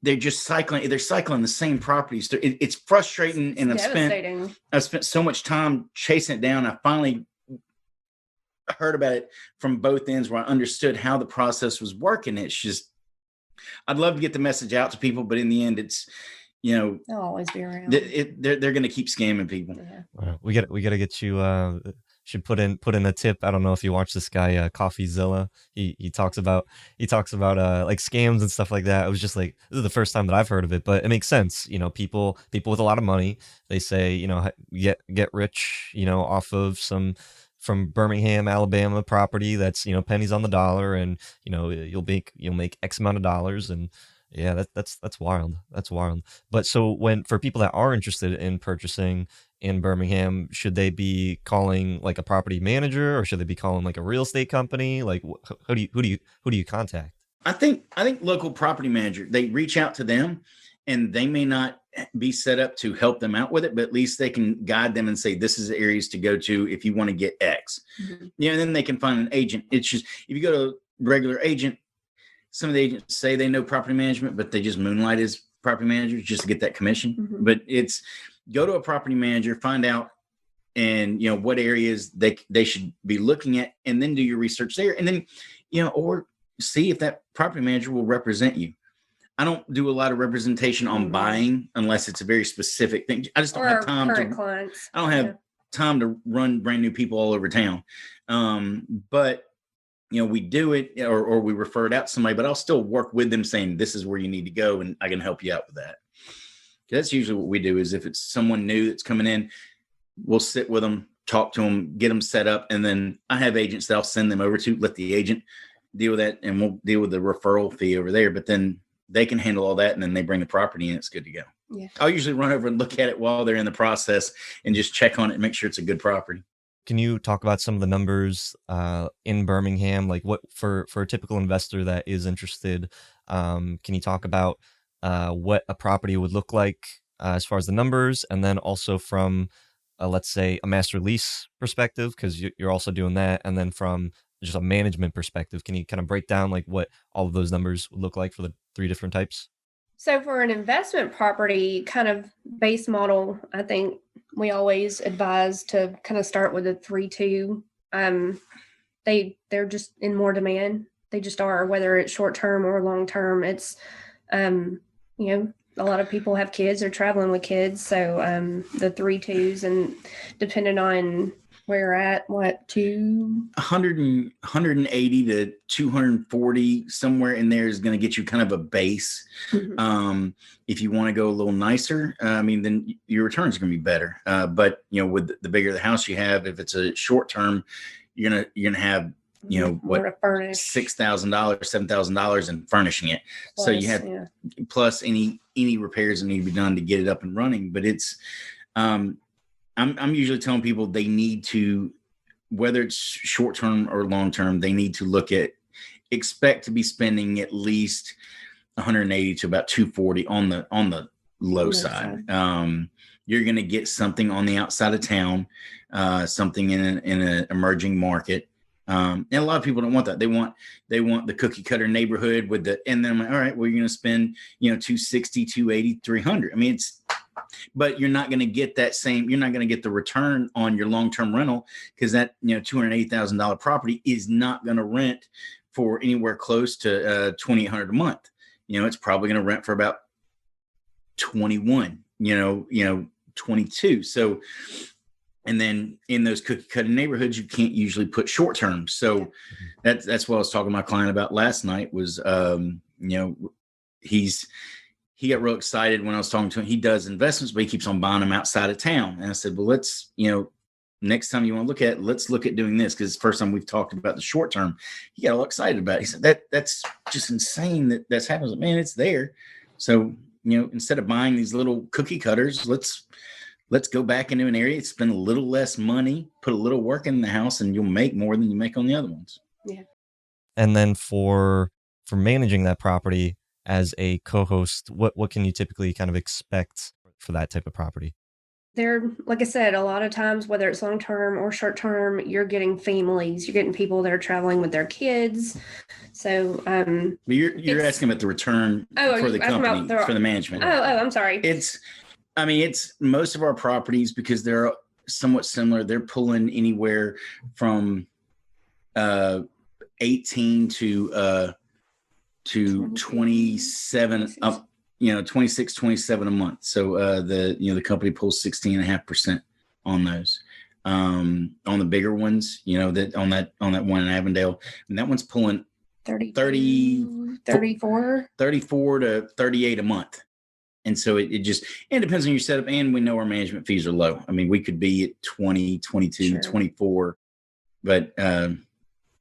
they're cycling the same properties. It's frustrating. And I've spent so much time chasing it down. I finally heard about it from both ends, where I understood how the process was working. It's just, I'd love to get the message out to people, but in the end, it's, they'll always be around. They're going to keep scamming people. Yeah. We got to get you. Should put in a tip. I don't know if you watch this guy, CoffeeZilla. He talks about like scams and stuff like that. It was just like, this is the first time that I've heard of it, but it makes sense. People with a lot of money, they say, get rich, off of from Birmingham, Alabama property that's pennies on the dollar, and you'll make X amount of dollars. And yeah, that's wild. That's wild. But so for people that are interested in purchasing in Birmingham, should they be calling like a property manager, or should they be calling like a real estate company? Like who do you contact? I think local property manager, they reach out to them, and they may not be set up to help them out with it, but at least they can guide them and say, this is the areas to go to if you want to get X. Mm-hmm. And then they can find an agent. It's just, if you go to a regular agent, some of the agents say they know property management, but they just moonlight as property managers just to get that commission. Mm-hmm. But it's, go to a property manager, find out, and what areas they should be looking at, and then do your research there. And then, or see if that property manager will represent you. I don't do a lot of representation on buying unless it's a very specific thing. I just don't have time I don't have time to run brand new people all over town. But we do it, or we refer it out to somebody, but I'll still work with them saying, this is where you need to go, and I can help you out with that. That's usually what we do. Is if it's someone new that's coming in, we'll sit with them, talk to them, get them set up. And then I have agents that I'll send them over to, let the agent deal with that, and we'll deal with the referral fee over there. But then they can handle all that, and then they bring the property in. It's good to go. Yeah. I'll usually run over and look at it while they're in the process and just check on it and make sure it's a good property. Can you talk about some of the numbers in Birmingham? Like what for a typical investor that is interested, can you talk about what a property would look like as far as the numbers, and then also from let's say a master lease perspective, because you're also doing that, and then from just a management perspective, can you kind of break down like what all of those numbers would look like for the three different types? So for an investment property kind of base model, I think we always advise to kind of start with a 3-2. They're just in more demand. They just are, whether it's short term or long term. It's a lot of people have kids or traveling with kids, so the 3-2s, and depending on We're at what, 180 to 240, somewhere in there is going to get you kind of a base. Mhm. If you want to go a little nicer, then your returns are going to be better. But with the bigger the house you have, if it's a short term, you're gonna have More to furnish. $6,000, $7,000 in furnishing it. Plus, So you have plus any repairs that need to be done to get it up and running. But it's I'm usually telling people they need to, whether it's short term or long term, they need to expect to be spending at least 180 to about 240 on the low side. You're going to get something on the outside of town, something in an emerging market. And a lot of people don't want that. They want the cookie cutter neighborhood and then I'm like, all right, well, you're going to spend, 260, 280, 300. But you're not going to get you're not going to get the return on your long-term rental, because that, $280,000 property is not going to rent for anywhere close to $2,800 a month. It's probably going to rent for about 21, 22. So, and then in those cookie cutter neighborhoods, you can't usually put short term. So that's what I was talking to my client about last night was, he got real excited when I was talking to him. He does investments, but he keeps on buying them outside of town. And I said, well, let's, next time you want to look at it, let's look at doing this. Cause it's the first time we've talked about the short term. He got all excited about it. He said, that's just insane that's happening. Man, it's there. So, instead of buying these little cookie cutters, let's go back into an area, spend a little less money, put a little work in the house, and you'll make more than you make on the other ones. Yeah. And then for managing that property as a co-host, what can you typically kind of expect for that type of property? There, like I said, a lot of times, whether it's long term or short term, you're getting families, you're getting people that are traveling with their kids. So, but you're asking about the return for the company, for the management. Oh, I'm sorry. It's most of our properties, because they're somewhat similar. They're pulling anywhere from 18 to 27 up, 26, 27 a month. So the company pulls 16.5% on those. On the bigger ones, that on that one in Avondale, and that one's pulling 34 to 38 a month. And so it depends on your setup, and we know our management fees are low. We could be at 20, 22, sure, 24, but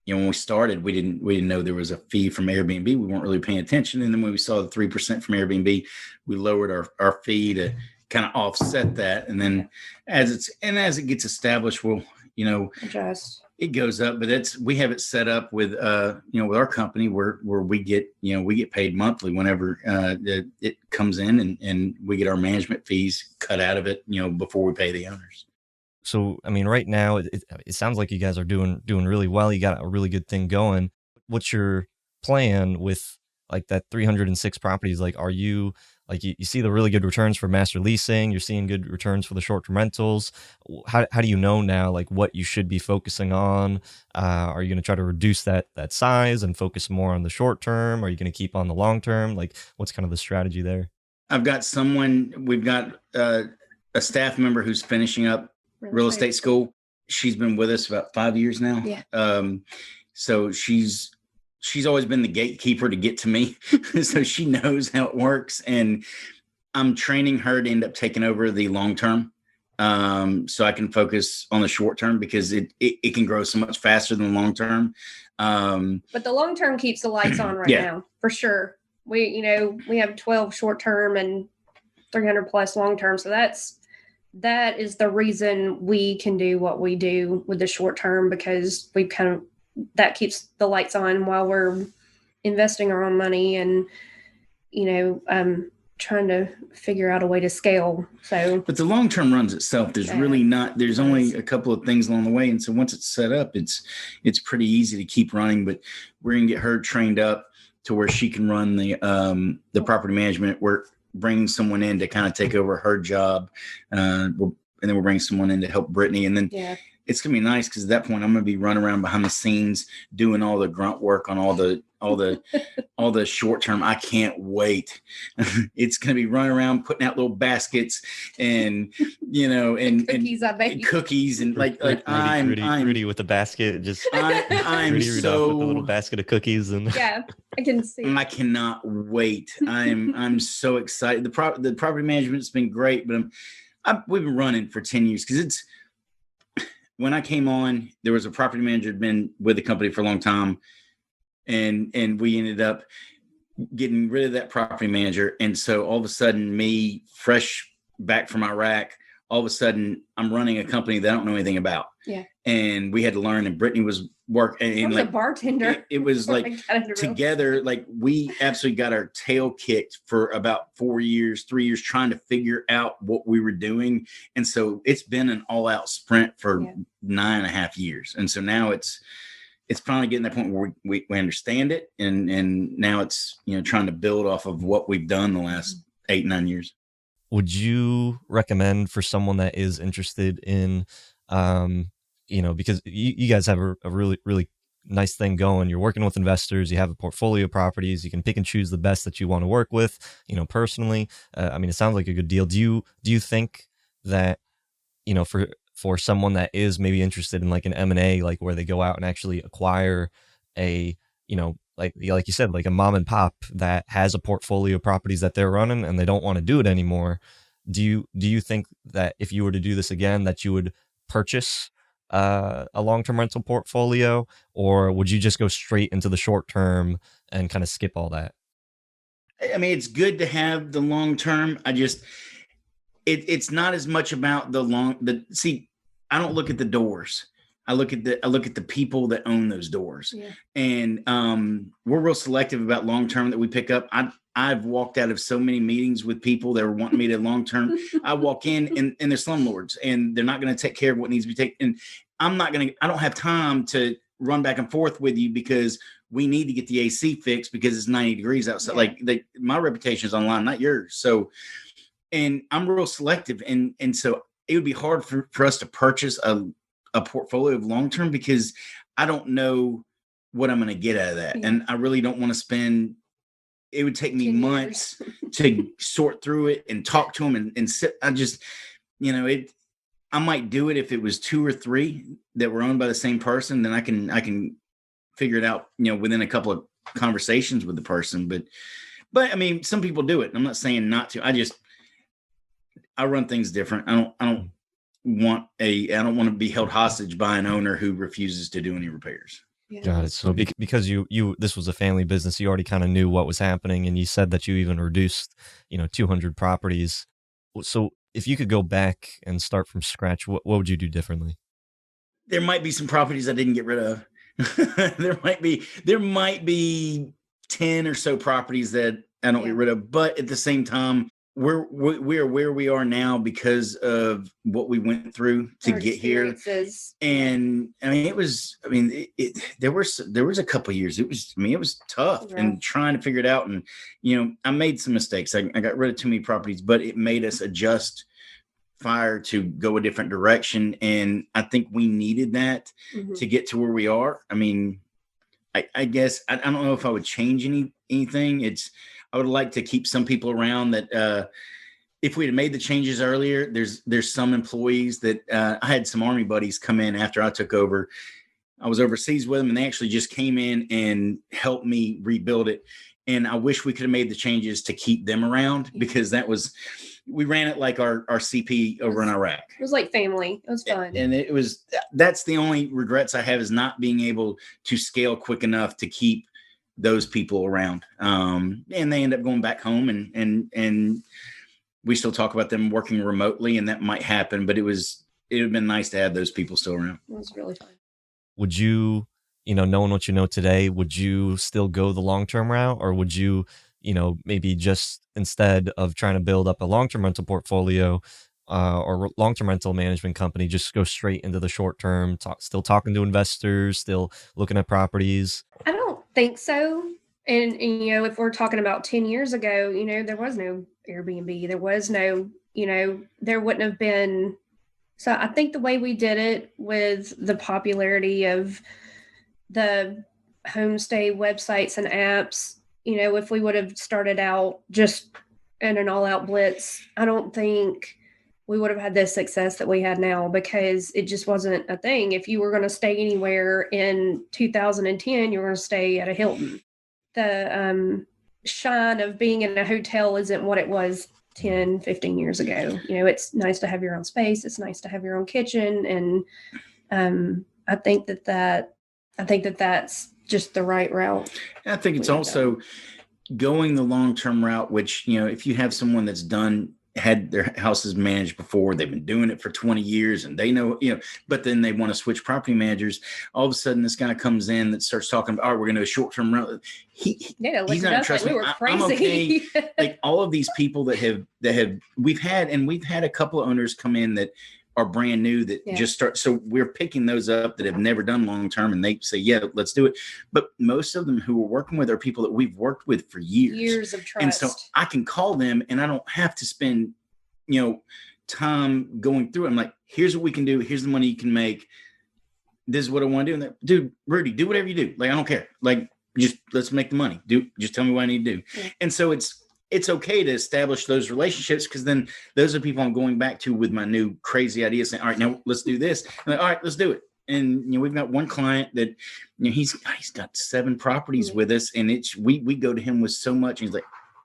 when we started, we didn't know there was a fee from Airbnb. We weren't really paying attention. And then when we saw the 3% from Airbnb, we lowered our fee to kind of offset that. And then as it gets established, we'll, adjust. It goes up, but we have it set up with, with our company where we get paid monthly whenever it comes in, and we get our management fees cut out of it, before we pay the owners. So, right now it sounds like you guys are doing really well. You got a really good thing going. What's your plan with like that 306 properties? Like, are you like, you see the really good returns for master leasing, you're seeing good returns for the short-term rentals. How do you know now, like, what you should be focusing on? Are you going to try to reduce that size and focus more on the short term? Are you going to keep on the long term? Like, what's kind of the strategy there? We've got a staff member who's finishing up real estate school. She's been with us about 5 years now. Yeah. So she's always been the gatekeeper to get to me. So she knows how it works. And I'm training her to end up taking over the long term. So I can focus on the short term, because it can grow so much faster than the long term. But the long term keeps the lights on now, for sure. We have 12 short term and 300 plus long term. So that is the reason we can do what we do with the short term, because that keeps the lights on while we're investing our own money and, trying to figure out a way to scale. So, but the long-term runs itself. There's only a couple of things along the way. And so once it's set up, it's pretty easy to keep running, but we're going to get her trained up to where she can run the property management. We're bringing someone in to kind of take over her job. And then we're bringing someone in to help Brittany. And then it's going to be nice because at that point I'm going to be running around behind the scenes doing all the grunt work on all the short term. I can't wait. It's going to be running around putting out little baskets and cookies, I bet. Cookies and like Rudy with the basket, just I'm Rudy so Rudolph with the little basket of cookies and yeah, I can see. I cannot wait. I'm so excited. The property management's been great, but we've been running for 10 years because when I came on, there was a property manager who'd been with the company for a long time, and we ended up getting rid of that property manager. And so all of a sudden, me fresh back from Iraq, all of a sudden I'm running a company that I don't know anything about. Yeah. And we had to learn, and Brittany was working. And I was a bartender. It was like together, like we absolutely got our tail kicked for about 3 years trying to figure out what we were doing. And so it's been an all out sprint for 9.5 years. And so now it's finally getting to that point where we understand it. And now it's, trying to build off of what we've done the last 8-9 years. Would you recommend for someone that is interested in, because you guys have a really, really nice thing going. You're working with investors, you have a portfolio of properties, you can pick and choose the best that you want to work with, personally. It sounds like a good deal. Do you think that, for someone that is maybe interested in like an M&A, like where they go out and actually acquire a, like you said, like a mom and pop that has a portfolio of properties that they're running and they don't want to do it anymore. Do you think that if you were to do this again, that you would purchase a long-term rental portfolio, or would you just go straight into the short term and kind of skip all that? It's good to have the long term. It's not as much about I don't look at the doors. I look at the people that own those doors. Yeah. And we're real selective about long term that we pick up. I've walked out of so many meetings with people that were wanting me to long term. I walk in and they're slumlords and they're not going to take care of what needs to be taken. And I don't have time to run back and forth with you because we need to get the AC fixed because it's 90 degrees outside. Yeah. My reputation is online, not yours. So, and I'm real selective. And so it would be hard for us to purchase a portfolio of long-term because I don't know what I'm going to get out of that. Yeah. And I really don't want to spend, it would take me months to sort through it and talk to them and sit. I might do it if it was 2 or 3 that were owned by the same person, then I can figure it out, within a couple of conversations with the person. But some people do it. I'm not saying not to. I run things different. I don't want to be held hostage by an owner who refuses to do any repairs. Yeah. Got it. So because you this was a family business, you already kind of knew what was happening, and you said that you even reduced 200 properties. So if you could go back and start from scratch, what would you do differently? There might be some properties I didn't get rid of. there might be 10 or so properties that I don't get rid of, but at the same time, we're where we are now because of what we went through to get here. And there was a couple of years. It was tough and trying to figure it out. And, I made some mistakes. I got rid of too many properties, but it made us adjust fire to go a different direction. And I think we needed that to get to where we are. I guess I don't know if I would change anything. I would like to keep some people around that if we had made the changes earlier, there's some employees that I had some Army buddies come in after I took over. I was overseas with them and they actually just came in and helped me rebuild it. And I wish we could have made the changes to keep them around because we ran it like our CP over in Iraq. It was like family. It was fun. And that's the only regrets I have is not being able to scale quick enough to keep those people around. And they end up going back home and we still talk about them working remotely, and that might happen, but it would have been nice to have those people still around. It was really fun. Would you, knowing what you know today, would you still go the long-term route, or would you, maybe just instead of trying to build up a long-term rental portfolio or long-term rental management company, just go straight into the short-term, still talking to investors, still looking at properties? I don't think so. And if we're talking about 10 years ago, there was no Airbnb. There was no, there wouldn't have been So I think the way we did it with the popularity of the homestay websites and apps, if we would have started out just in an all-out blitz, I don't think we would have had this success that we had now, because it just wasn't a thing. If you were going to stay anywhere in 2010, you were going to stay at a Hilton. The shine of being in a hotel isn't what it was 10, 15 years ago. It's nice to have your own space. It's nice to have your own kitchen. And I think that's just the right route. I think it's also going the long-term route, which, if you have someone that's had their houses managed before, they've been doing it for 20 years and they know, but then they want to switch property managers. All of a sudden this guy comes in that starts talking about, we're going to do a short-term rental. He's not trusting. Like we were I'm crazy. okay. Like all of these people that we've had a couple of owners come in that are brand new that just start. So we're picking those up that have never done long-term, and they say, yeah, let's do it. But most of them who we're working with are people that we've worked with for years of trust. And so I can call them and I don't have to spend, time going through it. I'm like, here's what we can do. Here's the money you can make. This is what I want to do. And they're, dude, Rudy, do whatever you do. Like, I don't care. Like, just let's make the money. Just tell me what I need to do. Yeah. And so it's okay to establish those relationships, because then those are people I'm going back to with my new crazy ideas saying, all right, now let's do this. And like, all right, let's do it. And, we've got one client that, he's got 7 properties with us, and we go to him with so much. And he's like,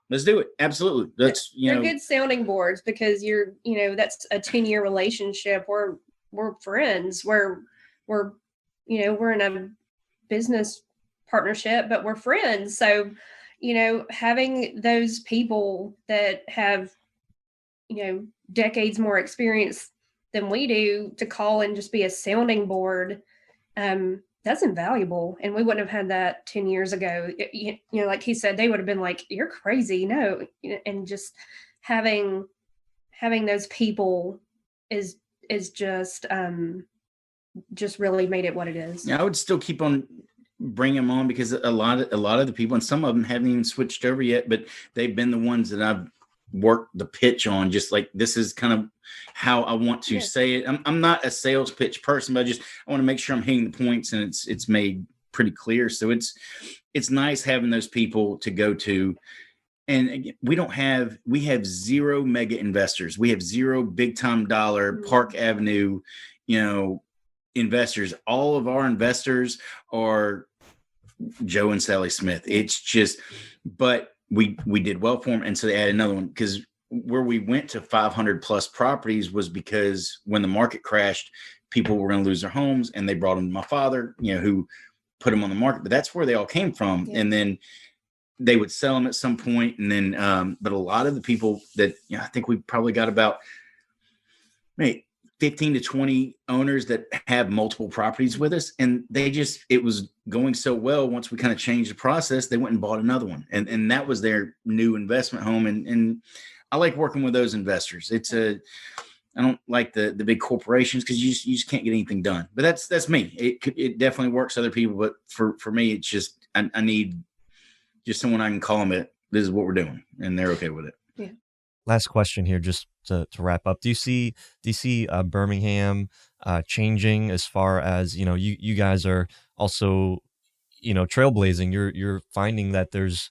let's do it. Absolutely. That's, They're good sounding boards, because that's a 10-year relationship. We're friends. We're in a business partnership, but we're friends. So, having those people that have, decades more experience than we do to call and just be a sounding board, that's invaluable. And we wouldn't have had that 10 years ago. Like he said, they would have been like, you're crazy. No. And just having those people is just really made it what it is. Yeah, I would still keep on bringing them on, because a lot of the people, and some of them haven't even switched over yet, but they've been the ones that I've worked the pitch on. Just like, this is kind of how I want to say it. I'm not a sales pitch person, but I want to make sure I'm hitting the points and it's made pretty clear. So it's nice having those people to go to. And again, we have 0 mega investors. We have 0 big time dollar Park Avenue, investors. All of our investors are Joe and Sally Smith. It's just, but we did well for them. And so they added another one, because where we went to 500 plus properties was because when the market crashed, people were going to lose their homes, and they brought them to my father, who put them on the market. But that's where they all came from. Yeah. And then they would sell them at some point. And then, but a lot of the people that, I think we probably got about 15 to 20 owners that have multiple properties with us. And it was going so well. Once we kind of changed the process, they went and bought another one. And that was their new investment home. And I like working with those investors. I don't like the big corporations, because you just can't get anything done. But that's me. It definitely works other people. But for me, it's just, I need just someone I can call them it. This is what we're doing. And they're okay with it. Yeah. Last question here, just to wrap up. Do you see Birmingham changing as far as, you guys are also, trailblazing? You're finding that there's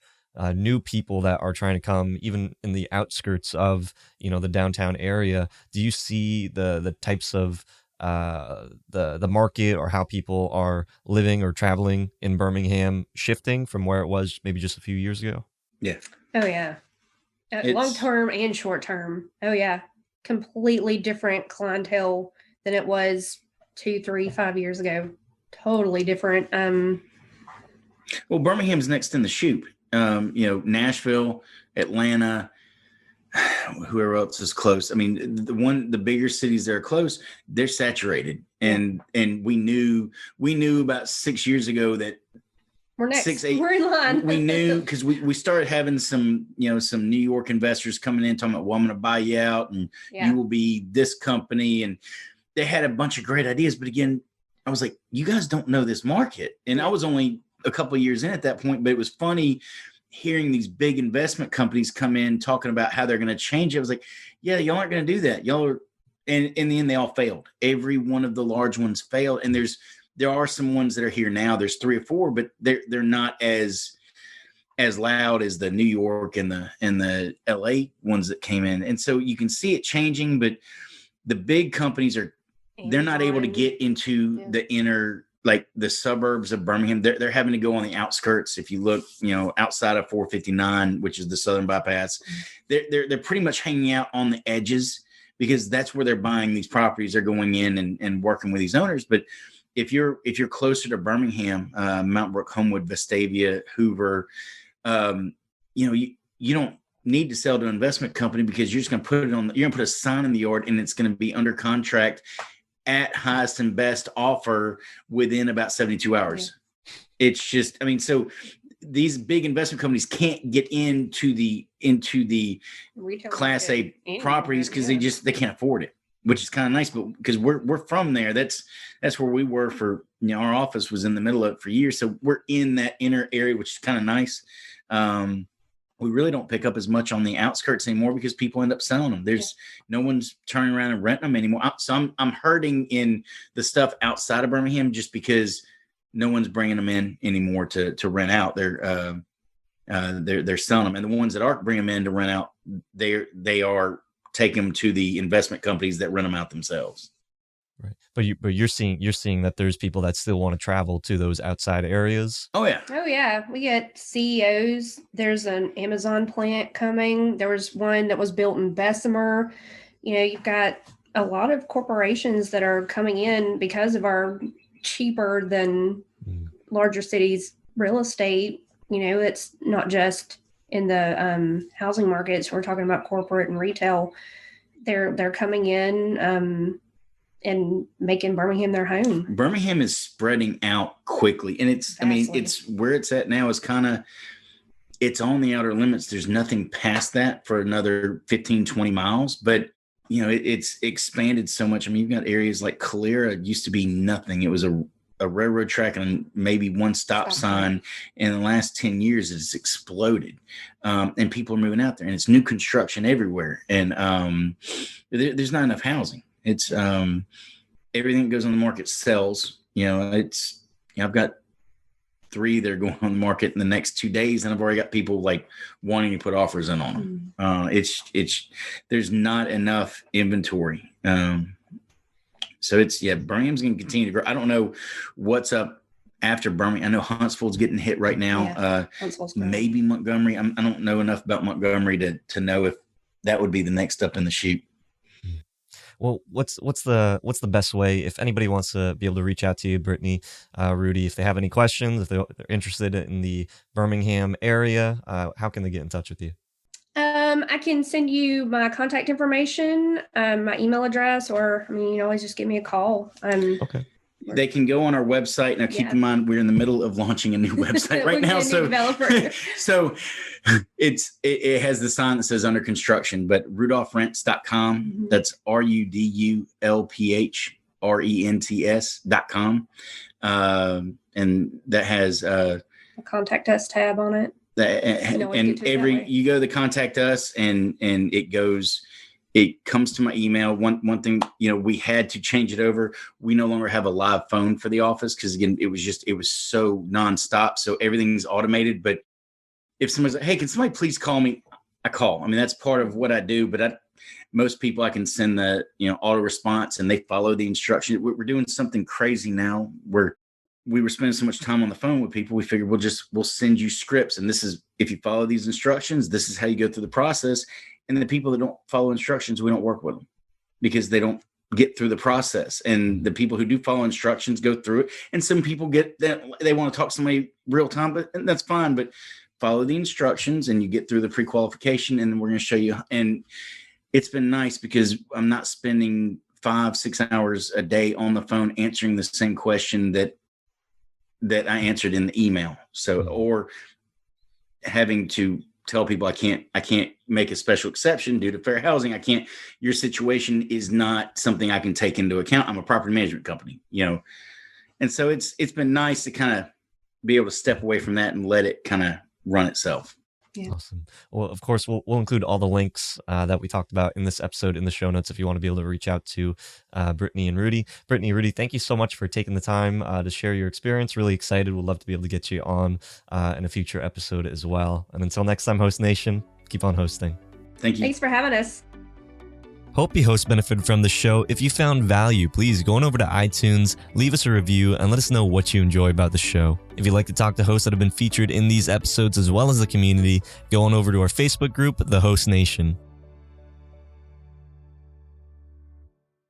new people that are trying to come even in the outskirts of, the downtown area. Do you see the types of the market, or how people are living or traveling in Birmingham shifting from where it was maybe just a few years ago? Yeah. Oh yeah. Long term and short term. Oh yeah. Completely different clientele than it was 2, 3, 5 years ago. Totally different. Well, Birmingham's next in the shoot. Nashville, Atlanta, whoever else is close. I mean, the bigger cities that are close, they're saturated. And we knew about 6 years ago that we're next. 6, 8. We're in line. We knew, because we started having some New York investors coming in talking about, well, I'm going to buy you out, and you will be this company. And they had a bunch of great ideas. But again, I was like, you guys don't know this market. And I was only a couple of years in at that point, but it was funny hearing these big investment companies come in talking about how they're going to change it. I was like, yeah, y'all aren't going to do that. Y'all are And in the end, they all failed. Every one of the large ones failed. And there are some ones that are here now. There's 3 or 4, but they're not as loud as the New York and the LA ones that came in. And so you can see it changing, but the big companies they're not able to get into the inner, like the suburbs of Birmingham. They're having to go on the outskirts. If you look, outside of 459, which is the southern bypass, they're pretty much hanging out on the edges, because that's where they're buying these properties. They're going in and working with these owners. But if you're closer to Birmingham, Mount Brook, Homewood, Vestavia, Hoover, you don't need to sell to an investment company, because you're just going to you're going to put a sign in the yard, and it's going to be under contract at highest and best offer within about 72 hours. Yeah. It's just, so these big investment companies can't get into the retail Class A properties, because they can't afford it, which is kind of nice. But because we're from there, that's where we were for, our office was in the middle of it for years. So we're in that inner area, which is kind of nice. We really don't pick up as much on the outskirts anymore, because people end up selling them. There's no one's turning around and renting them anymore. So I'm hurting in the stuff outside of Birmingham, just because no one's bringing them in anymore to rent out. They're selling them, and the ones that are bringing them in to rent out, they are taking them to the investment companies that rent them out themselves. Right, but you're seeing that there's people that still want to travel to those outside areas. Oh yeah, we get CEOs. There's an Amazon plant coming. There was one that was built in Bessemer. You've got a lot of corporations that are coming in because of our cheaper than larger cities real estate. It's not just in the housing markets. We're talking about corporate and retail. They're coming in and making Birmingham their home. Birmingham is spreading out quickly, and it's it's where it's at now is it's on the outer limits. There's nothing past that for another 15, 20 miles, but it's expanded so much. You've got areas like Calera used to be nothing. It was a railroad track and maybe one stop sign. In the last 10 years, it's exploded. And people are moving out there, and it's new construction everywhere. And there's not enough housing. It's everything that goes on the market sells. I've got 3 that are going on the market in the next 2 days, and I've already got people like wanting to put offers in on them. It's there's not enough inventory. So Birmingham's going to continue to grow. I don't know what's up after Birmingham. I know Huntsville's getting hit right now. Maybe Montgomery. I don't know enough about Montgomery to know if that would be the next up in the chute. Well, what's the best way, if anybody wants to be able to reach out to you, Brittany, Rudy, if they have any questions, if they're interested in the Birmingham area, how can they get in touch with you? I can send you my contact information, my email address, or you can always just give me a call. Okay. They can go on our website. Now, keep in mind, we're in the middle of launching a new website right now. So it has the sign that says under construction, but RudulphRents.com. That's RudulphRents.com. And that has a contact us tab on it. You go to contact us, and it comes to my email. One thing, we had to change it over. We no longer have a live phone for the office, because again, it was so nonstop. So everything's automated. But if somebody's like, "Hey, can somebody please call me?" I call. That's part of what I do. But most people, I can send the auto response, and they follow the instruction. We're doing something crazy now where we were spending so much time on the phone with people. We figured we'll send you scripts, and this is, if you follow these instructions, this is how you go through the process. And the people that don't follow instructions, we don't work with them, because they don't get through the process. And the people who do follow instructions go through it. And some people get that they want to talk to somebody real time, and that's fine. But follow the instructions, and you get through the pre-qualification, and then we're going to show you. And it's been nice, because I'm not spending 5-6 hours a day on the phone answering the same question that I answered in the email. So, or having to tell people I can't make a special exception due to fair housing. Your situation is not something I can take into account. I'm a property management company, And so it's been nice to kind of be able to step away from that and let it kind of run itself. Yeah. Awesome. Well, of course, we'll include all the links that we talked about in this episode in the show notes if you want to be able to reach out to Brittany and Rudy. Brittany, Rudy, thank you so much for taking the time to share your experience. Really excited. We'd love to be able to get you on in a future episode as well. And until next time, Host Nation, keep on hosting. Thank you. Thanks for having us. Hope you hosts benefited from the show. If you found value, please go on over to iTunes, leave us a review, and let us know what you enjoy about the show. If you'd like to talk to hosts that have been featured in these episodes as well as the community, go on over to our Facebook group, The Host Nation.